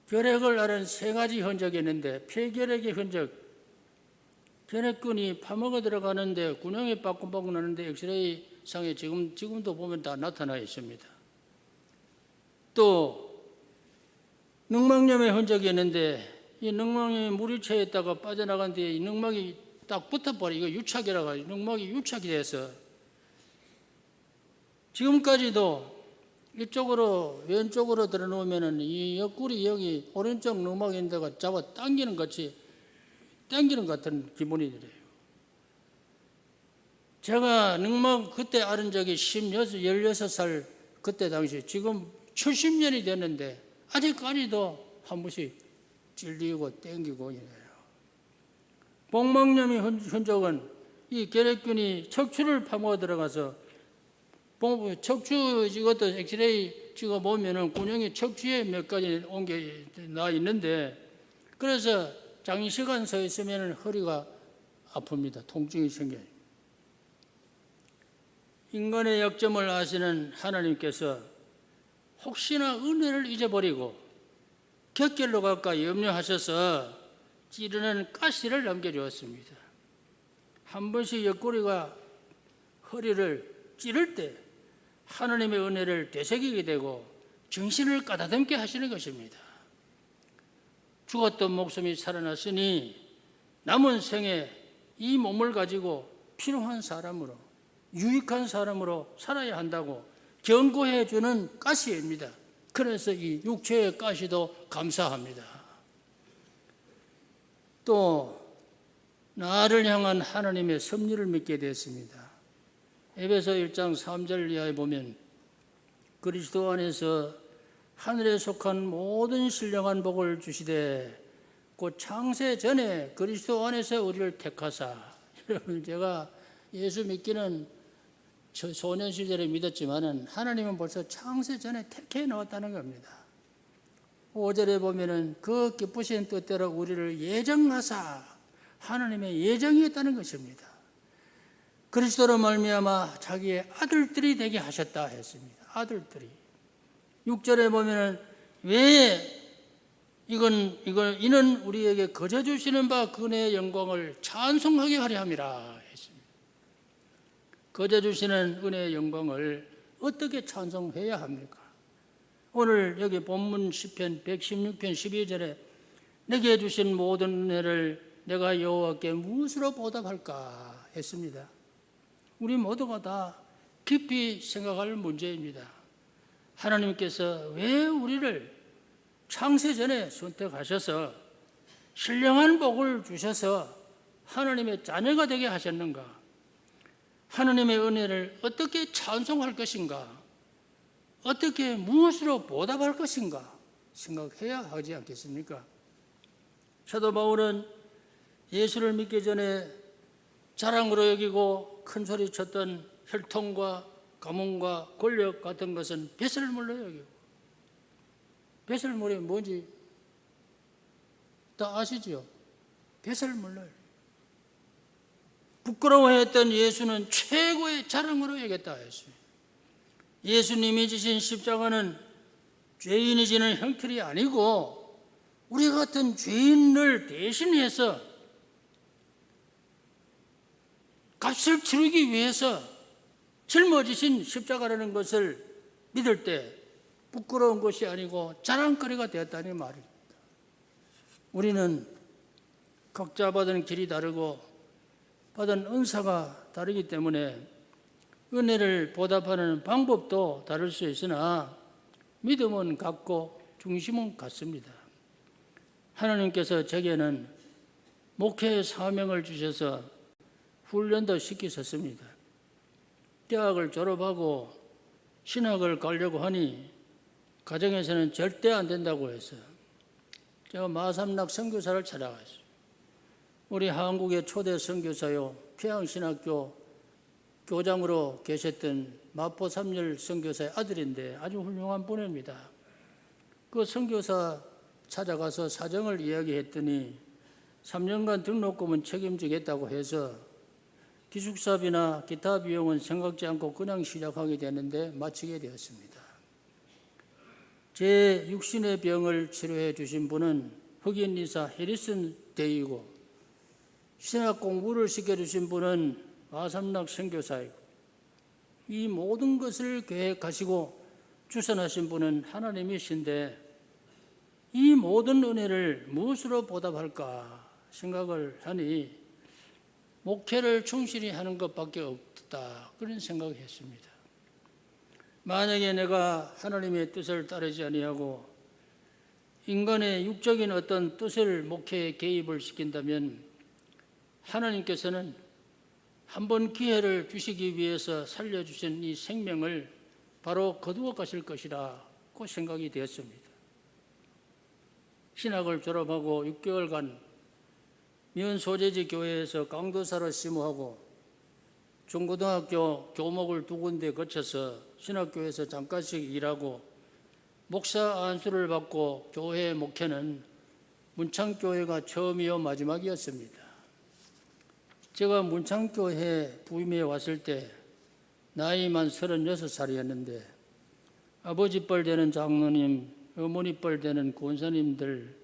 결핵을 앓은 3가지 흔적이 있는데 폐결핵의 흔적, 결핵균이 파먹어 들어가는데 군형이 빠끔빠끔 나는데 엑스레이 상에 지금도 보면 다 나타나 있습니다. 또 늑막염의 흔적이 있는데 이 늑막염이 물이 채 있다가 빠져나간 뒤에 이 늑막이 딱 붙어버려. 이거 유착이라고 하죠. 늑막이 유착이 돼서 지금까지도 이쪽으로 왼쪽으로 들어놓으면은 이 옆구리 여기 오른쪽 늑막 있는 데가 잡아 당기는 같이 당기는 것 같은 기분이 들어요. 제가 늑막 그때 앓은 적이 16살 그때 당시 지금 70년이 됐는데 아직까지도 한 번씩 찔리고 땡기고 이래요. 복막염의 흔적은 이 결핵균이 척추를 파먹어 들어가서 척추 이것도 엑스레이 찍어 보면은 군형이 척추에 몇 가지 옮겨 나 있는데, 그래서 장시간 서 있으면 허리가 아픕니다. 통증이 생겨요. 인간의 약점을 아시는 하나님께서 혹시나 은혜를 잊어버리고 격결로 갈까 염려하셔서 찌르는 가시를 남겨주었습니다. 한 번씩 옆구리가 허리를 찌를 때 하나님의 은혜를 되새기게 되고 정신을 가다듬게 하시는 것입니다. 죽었던 목숨이 살아났으니 남은 생에 이 몸을 가지고 필요한 사람으로, 유익한 사람으로 살아야 한다고 경고해 주는 가시입니다. 그래서 이 육체의 가시도 감사합니다. 또 나를 향한 하나님의 섭리를 믿게 됐습니다. 에베소 1장 3절 이하에 보면 그리스도 안에서 하늘에 속한 모든 신령한 복을 주시되 곧 창세 전에 그리스도 안에서 우리를 택하사. 여러분, 제가 예수 믿기는 소년 시절에 믿었지만은 하나님은 벌써 창세 전에 택해 놓았다는 겁니다. 5절에 보면은 그 기쁘신 뜻대로 우리를 예정하사, 하나님의 예정이었다는 것입니다. 그리스도로 말미암아 자기의 아들들이 되게 하셨다 했습니다. 아들들이. 6절에 보면은 왜 이는 우리에게 거저 주시는 바 그의 영광을 찬송하게 하려 함이라 했습니다. 거저 주시는 은혜의 영광을 어떻게 찬송해야 합니까? 오늘 여기 본문 시편 116편 12절에 내게 주신 모든 은혜를 내가 여호와께 무엇으로 보답할까 했습니다. 우리 모두가 다 깊이 생각할 문제입니다. 하나님께서 왜 우리를 창세전에 선택하셔서 신령한 복을 주셔서 하나님의 자녀가 되게 하셨는가? 하나님의 은혜를 어떻게 찬송할 것인가? 어떻게 무엇으로 보답할 것인가? 생각해야 하지 않겠습니까? 사도 바울은 예수를 믿기 전에 자랑으로 여기고 큰 소리 쳤던 혈통과 가문과 권력 같은 것은 배설물로 여기고, 배설물이 뭔지 다 아시죠? 배설물로. 부끄러워했던 예수는 최고의 자랑으로 여겼다 했어요. 예수님이 지신 십자가는 죄인이 지는 형틀이 아니고 우리 같은 죄인을 대신해서 값을 치르기 위해서 짊어지신 십자가라는 것을 믿을 때 부끄러운 것이 아니고 자랑거리가 되었다는 말입니다. 우리는 각자 받은 길이 다르고 받은 은사가 다르기 때문에 은혜를 보답하는 방법도 다를 수 있으나 믿음은 같고 중심은 같습니다. 하나님께서 제게는 목회의 사명을 주셔서 훈련도 시키셨습니다. 대학을 졸업하고 신학을 가려고 하니 가정에서는 절대 안 된다고 해서 제가 마삼락 선교사를 찾아갔어요. 우리 한국의 초대 선교사요, 평양신학교 교장으로 계셨던 마포 삼열 선교사의 아들인데 아주 훌륭한 분입니다. 그 선교사 찾아가서 사정을 이야기했더니 3년간 등록금은 책임지겠다고 해서 기숙사비나 기타 비용은 생각지 않고 그냥 시작하게 되는데 마치게 되었습니다. 제 육신의 병을 치료해 주신 분은 흑인 의사 해리슨 데이고, 신학 공부를 시켜주신 분은 마삼락 선교사이고, 이 모든 것을 계획하시고 주선하신 분은 하나님이신데 이 모든 은혜를 무엇으로 보답할까 생각을 하니 목회를 충실히 하는 것밖에 없다, 그런 생각을 했습니다. 만약에 내가 하나님의 뜻을 따르지 아니하고 인간의 육적인 어떤 뜻을 목회에 개입을 시킨다면 하나님께서는 한번 기회를 주시기 위해서 살려주신 이 생명을 바로 거두어 가실 것이라고 생각이 되었습니다. 신학을 졸업하고 6개월간 면 소재지 교회에서 강도사로 심호하고 중고등학교 교목을 2군데 거쳐서 신학교에서 잠깐씩 일하고 목사 안수를 받고 교회 목회는 문창교회가 처음이요 마지막이었습니다. 제가 문창교회 부임에 왔을 때 나이만 36살이었는데 아버지 뻘 되는 장로님, 어머니 뻘 되는 권사님들,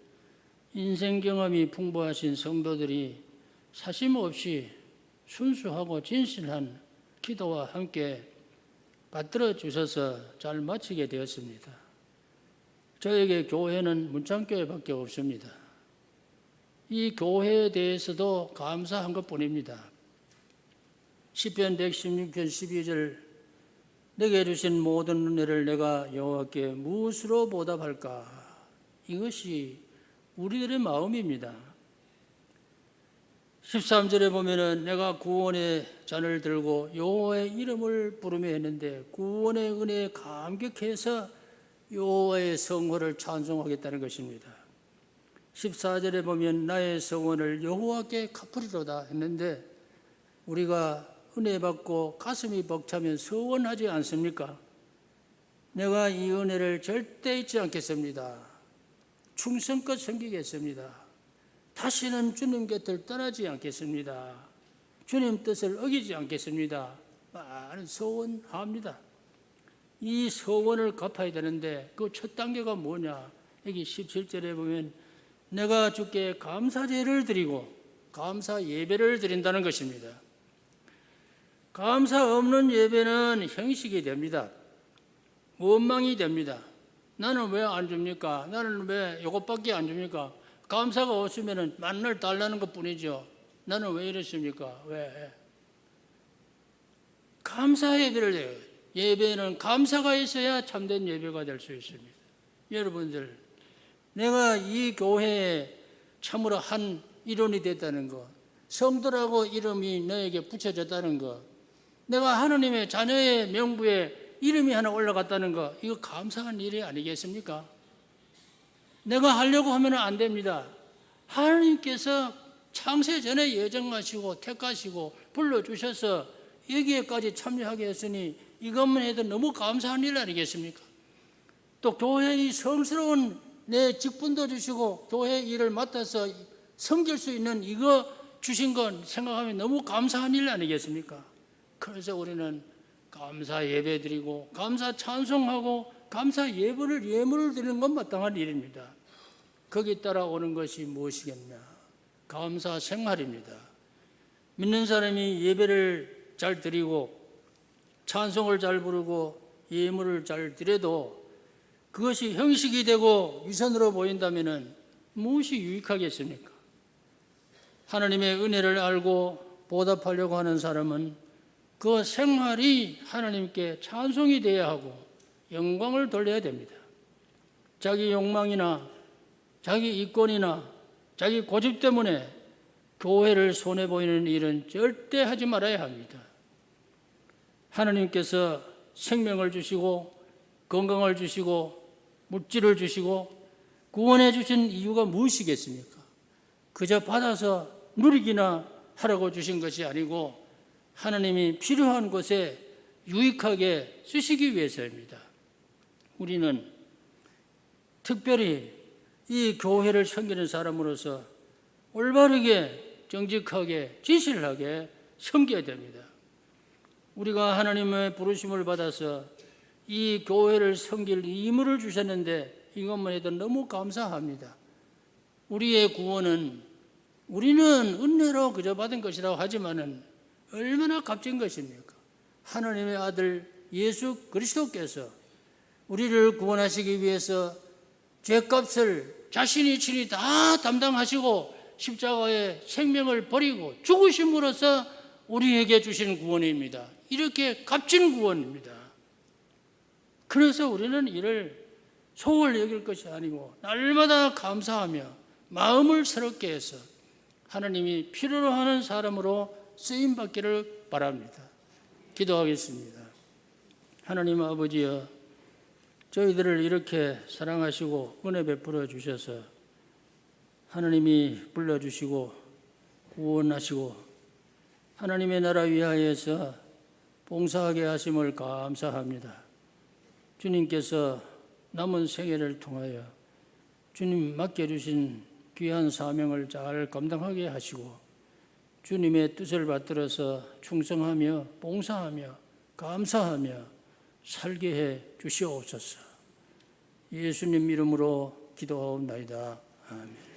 인생 경험이 풍부하신 성도들이 사심 없이 순수하고 진실한 기도와 함께 받들어 주셔서 잘 마치게 되었습니다. 저에게 교회는 문창교회밖에 없습니다. 이 교회에 대해서도 감사한 것뿐입니다. 시편 116편 12절 내게 주신 모든 은혜를 내가 여호와께 무엇으로 보답할까? 이것이 우리들의 마음입니다. 13절에 보면은 내가 구원의 잔을 들고 여호와의 이름을 부르며 했는데 구원의 은혜에 감격해서 여호와의 성호를 찬송하겠다는 것입니다. 14절에 보면 나의 성원을 여호와께 갚으리로다 했는데 우리가 은혜 받고 가슴이 벅차면 서원하지 않습니까? 내가 이 은혜를 절대 잊지 않겠습니다. 충성껏 섬기겠습니다. 다시는 주님 곁을 떠나지 않겠습니다. 주님 뜻을 어기지 않겠습니다. 많은 서원합니다. 이 서원을 갚아야 되는데 그 첫 단계가 뭐냐? 여기 17절에 보면 내가 주께 감사제를 드리고 감사 예배를 드린다는 것입니다. 감사 없는 예배는 형식이 됩니다. 원망이 됩니다. 나는 왜 안 줍니까? 나는 왜 이것밖에 안 줍니까? 감사가 없으면 만날 달라는 것뿐이죠. 나는 왜 이랬습니까? 왜? 감사 예배를 해요. 예배는 감사가 있어야 참된 예배가 될 수 있습니다. 여러분들, 내가 이 교회에 참으로 한 일원이 됐다는 것, 성도라고 이름이 너에게 붙여졌다는 것, 내가 하나님의 자녀의 명부에 이름이 하나 올라갔다는 것, 이거 감사한 일이 아니겠습니까? 내가 하려고 하면 안 됩니다. 하나님께서 창세 전에 예정하시고 택하시고 불러주셔서 여기에까지 참여하게 했으니 이것만 해도 너무 감사한 일 아니겠습니까? 또 교회의 성스러운 내 직분도 주시고 교회 일을 맡아서 섬길 수 있는 이거 주신 건 생각하면 너무 감사한 일 아니겠습니까? 그래서 우리는 감사 예배 드리고 감사 찬송하고 감사 예물을 드리는 건 마땅한 일입니다. 거기에 따라오는 것이 무엇이겠냐? 감사 생활입니다. 믿는 사람이 예배를 잘 드리고 찬송을 잘 부르고 예물을 잘 드려도 그것이 형식이 되고 위선으로 보인다면 무엇이 유익하겠습니까? 하나님의 은혜를 알고 보답하려고 하는 사람은 그 생활이 하나님께 찬송이 되어야 하고 영광을 돌려야 됩니다. 자기 욕망이나 자기 이권이나 자기 고집 때문에 교회를 손해보이는 일은 절대 하지 말아야 합니다. 하나님께서 생명을 주시고 건강을 주시고 물질을 주시고 구원해 주신 이유가 무엇이겠습니까? 그저 받아서 누리기나 하라고 주신 것이 아니고 하나님이 필요한 곳에 유익하게 쓰시기 위해서입니다. 우리는 특별히 이 교회를 섬기는 사람으로서 올바르게 정직하게 진실하게 섬겨야 됩니다. 우리가 하나님의 부르심을 받아서 이 교회를 섬길 임무를 주셨는데 이것만 해도 너무 감사합니다. 우리의 구원은 우리는 은혜로 그저 받은 것이라고 하지만은 얼마나 값진 것입니까? 하나님의 아들 예수 그리스도께서 우리를 구원하시기 위해서 죄값을 자신이 친히 다 담당하시고 십자가에 생명을 버리고 죽으심으로써 우리에게 주신 구원입니다. 이렇게 값진 구원입니다. 그래서 우리는 이를 소홀히 여길 것이 아니고 날마다 감사하며 마음을 새롭게 해서 하나님이 필요로 하는 사람으로 쓰임받기를 바랍니다. 기도하겠습니다. 하나님 아버지여, 저희들을 이렇게 사랑하시고 은혜 베풀어 주셔서 하나님이 불러주시고 구원하시고 하나님의 나라 위하여서 봉사하게 하심을 감사합니다. 주님께서 남은 생애를 통하여 주님 맡겨주신 귀한 사명을 잘 감당하게 하시고 주님의 뜻을 받들어서 충성하며 봉사하며 감사하며 살게 해 주시옵소서. 예수님 이름으로 기도하옵나이다. 아멘.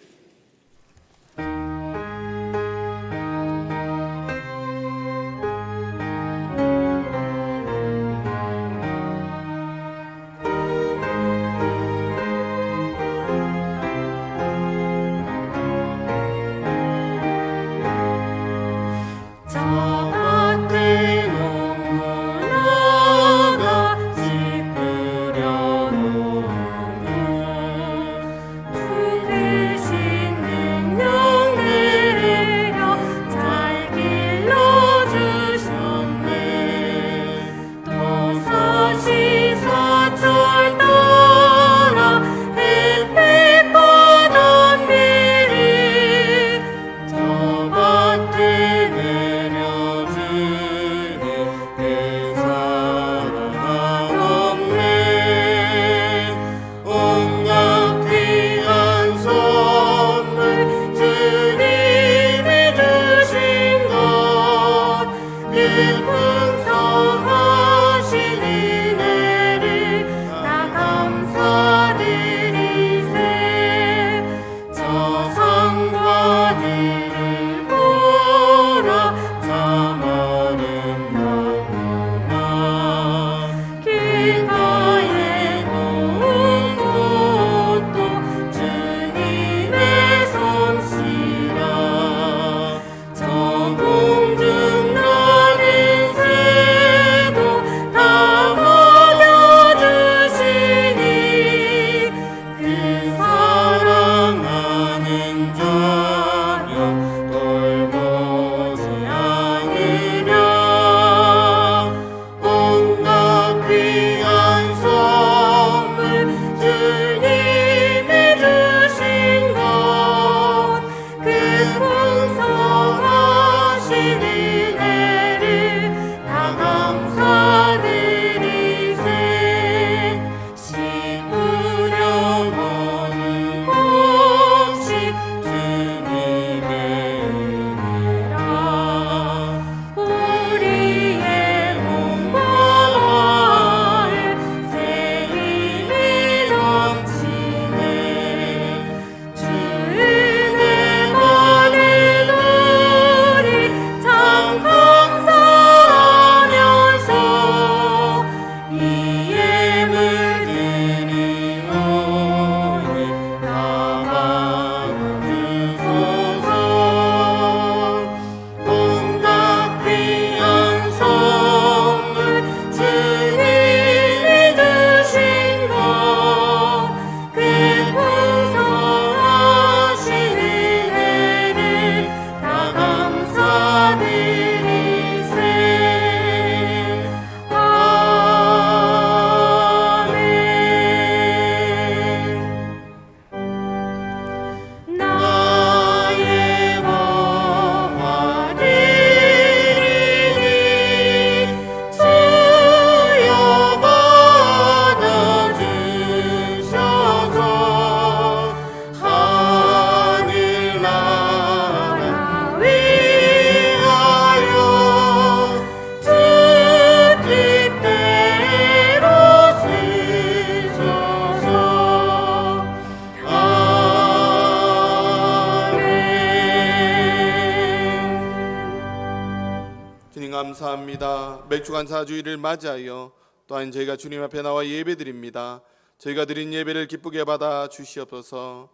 감사합니다. 맥주간사주의를 맞이하여 또한 저희가 주님 앞에 나와 예배드립니다. 저희가 드린 예배를 기쁘게 받아 주시옵소서.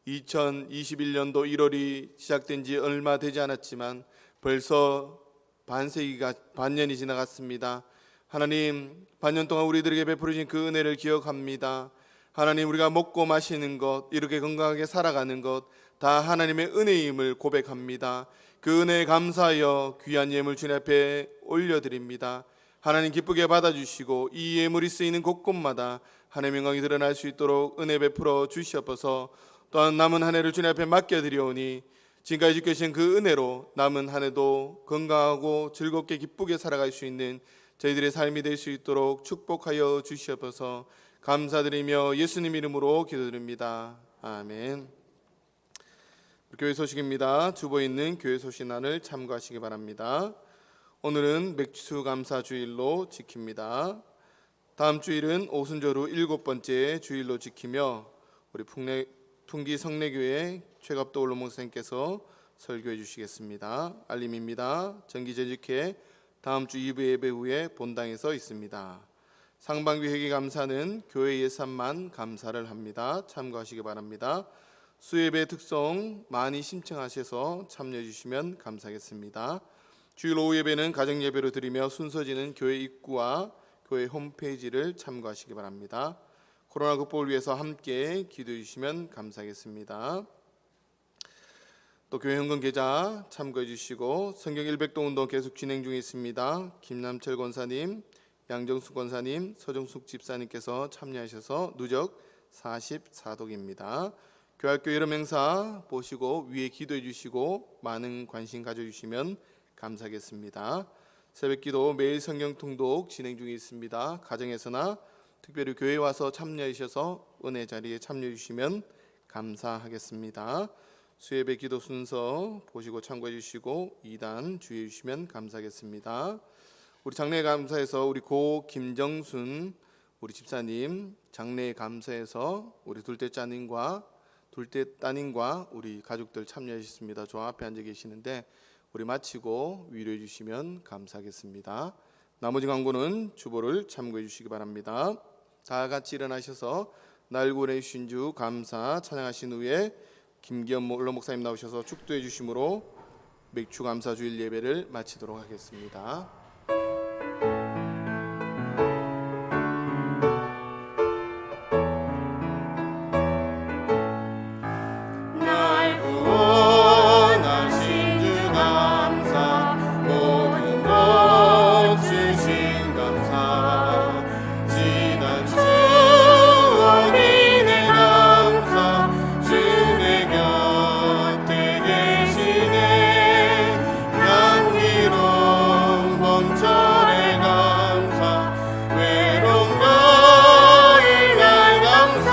2021년도 1월이 시작된 지 얼마 되지 않았지만 벌써 반년이 지나갔습니다. 하나님, 반년 동안 우리들에게 베풀으신 그 은혜를 기억합니다. 하나님, 우리가 먹고 마시는 것, 이렇게 건강하게 살아가는 것 다 하나님의 은혜임을 고백합니다. 그 은혜에 감사하여 귀한 예물 주님 앞에 올려드립니다. 하나님, 기쁘게 받아주시고 이 예물이 쓰이는 곳곳마다 하나님의 영광이 드러날 수 있도록 은혜 베풀어 주시옵소서. 또한 남은 한 해를 주님 앞에 맡겨드리오니 지금까지 지켜주신 그 은혜로 남은 한 해도 건강하고 즐겁게 기쁘게 살아갈 수 있는 저희들의 삶이 될 수 있도록 축복하여 주시옵소서. 감사드리며 예수님 이름으로 기도드립니다. 아멘. 교회 소식입니다. 주보에 있는 교회 소식란을 참고하시기 바랍니다. 오늘은 맥주감사 주일로 지킵니다. 다음 주일은 오순절후 7번째 주일로 지키며 우리 풍기 성례교회 최갑도 올로 목사님께서 설교해 주시겠습니다. 알림입니다. 정기재직회 다음 주 2부 예배 후에 본당에서 있습니다. 상반기 회계 감사는 교회 예산만 감사를 합니다. 참고하시기 바랍니다. 수예배 특성 많이 신청하셔서 참여해 주시면 감사하겠습니다. 주일 오후 예배는 가정 예배로 드리며 순서지는 교회 입구와 교회 홈페이지를 참고하시기 바랍니다. 코로나 극복을 위해서 함께 기도해 주시면 감사하겠습니다. 또 교회 현금 계좌 참고해 주시고 성경 100동 운동 계속 진행 중에 있습니다. 김남철 권사님, 양정숙 권사님, 서정숙 집사님께서 참여하셔서 누적 44독입니다. 교학교 여름 행사 보시고 위에 기도해 주시고 많은 관심 가져주시면 감사하겠습니다. 새벽기도 매일 성경 통독 진행 중에 있습니다. 가정에서나 특별히 교회에 와서 참여하셔서 은혜 자리에 참여해 주시면 감사하겠습니다. 수예배 기도 순서 보시고 참고해 주시고 2단 주의해 주시면 감사하겠습니다. 우리 장례 감사에서 우리 고 김정순 우리 집사님 장례 감사에서 우리 둘째 따님과 우리 가족들 참여하셨습니다. 저 앞에 앉아 계시는데 우리 마치고 위로해 주시면 감사하겠습니다. 나머지 광고는 주보를 참고해 주시기 바랍니다. 다 같이 일어나셔서 날 구원해 주신 주 감사 찬양하신 후에 김기현 올로 목사님 나오셔서 축도해 주심으로 맥주 감사 주일 예배를 마치도록 하겠습니다. 날 구원하신 주 감사 모든 것 주신 감사 지난 추억이네 감사 주내 곁에 계시네 향기로운 봄철의 감사 외로운 가을 날 감사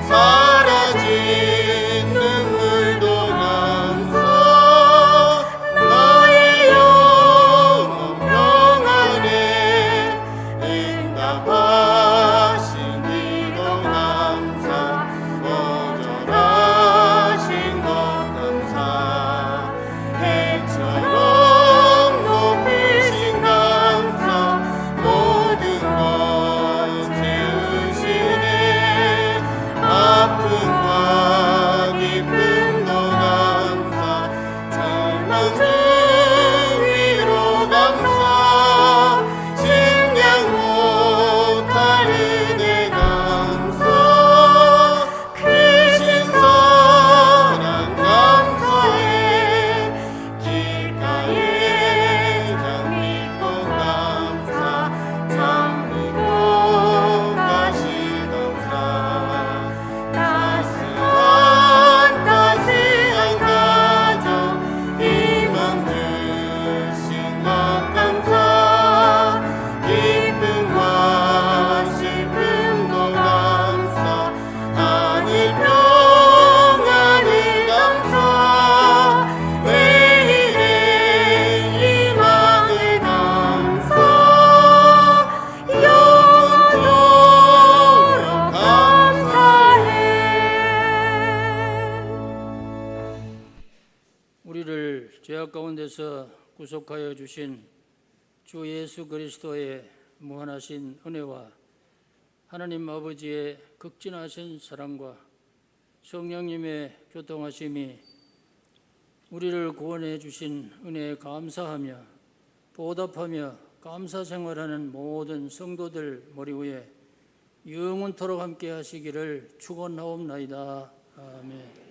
사라진 눈물도 감사 나의 영혼 평안에 응답하신 기도 감사 거절하신 것 감사 해처럼 높이신 감사 모든 것 채우시네 아픔과 기쁨도 감사 젊은 주 위로 감사 식량 못할 은혜 감사 크신 사랑 감사해 길가에 장미꽃 감사 장미꽃 가시 감사 따스한 가정 희망 주신 것 감사 기쁨과 슬픔도 감사 하늘 평안을 감사 내일의 희망을 감사 영원토록 감사해. 우리를 죄악 가운데서 구속하여 주신 주 예수 그리스도의 무한하신 은혜와 하나님 아버지의 극진하신 사랑과 성령님의 교통하심이 우리를 구원해 주신 은혜에 감사하며 보답하며 감사 생활하는 모든 성도들 머리 위에 영원토록 함께 하시기를 축원하옵나이다. 아멘.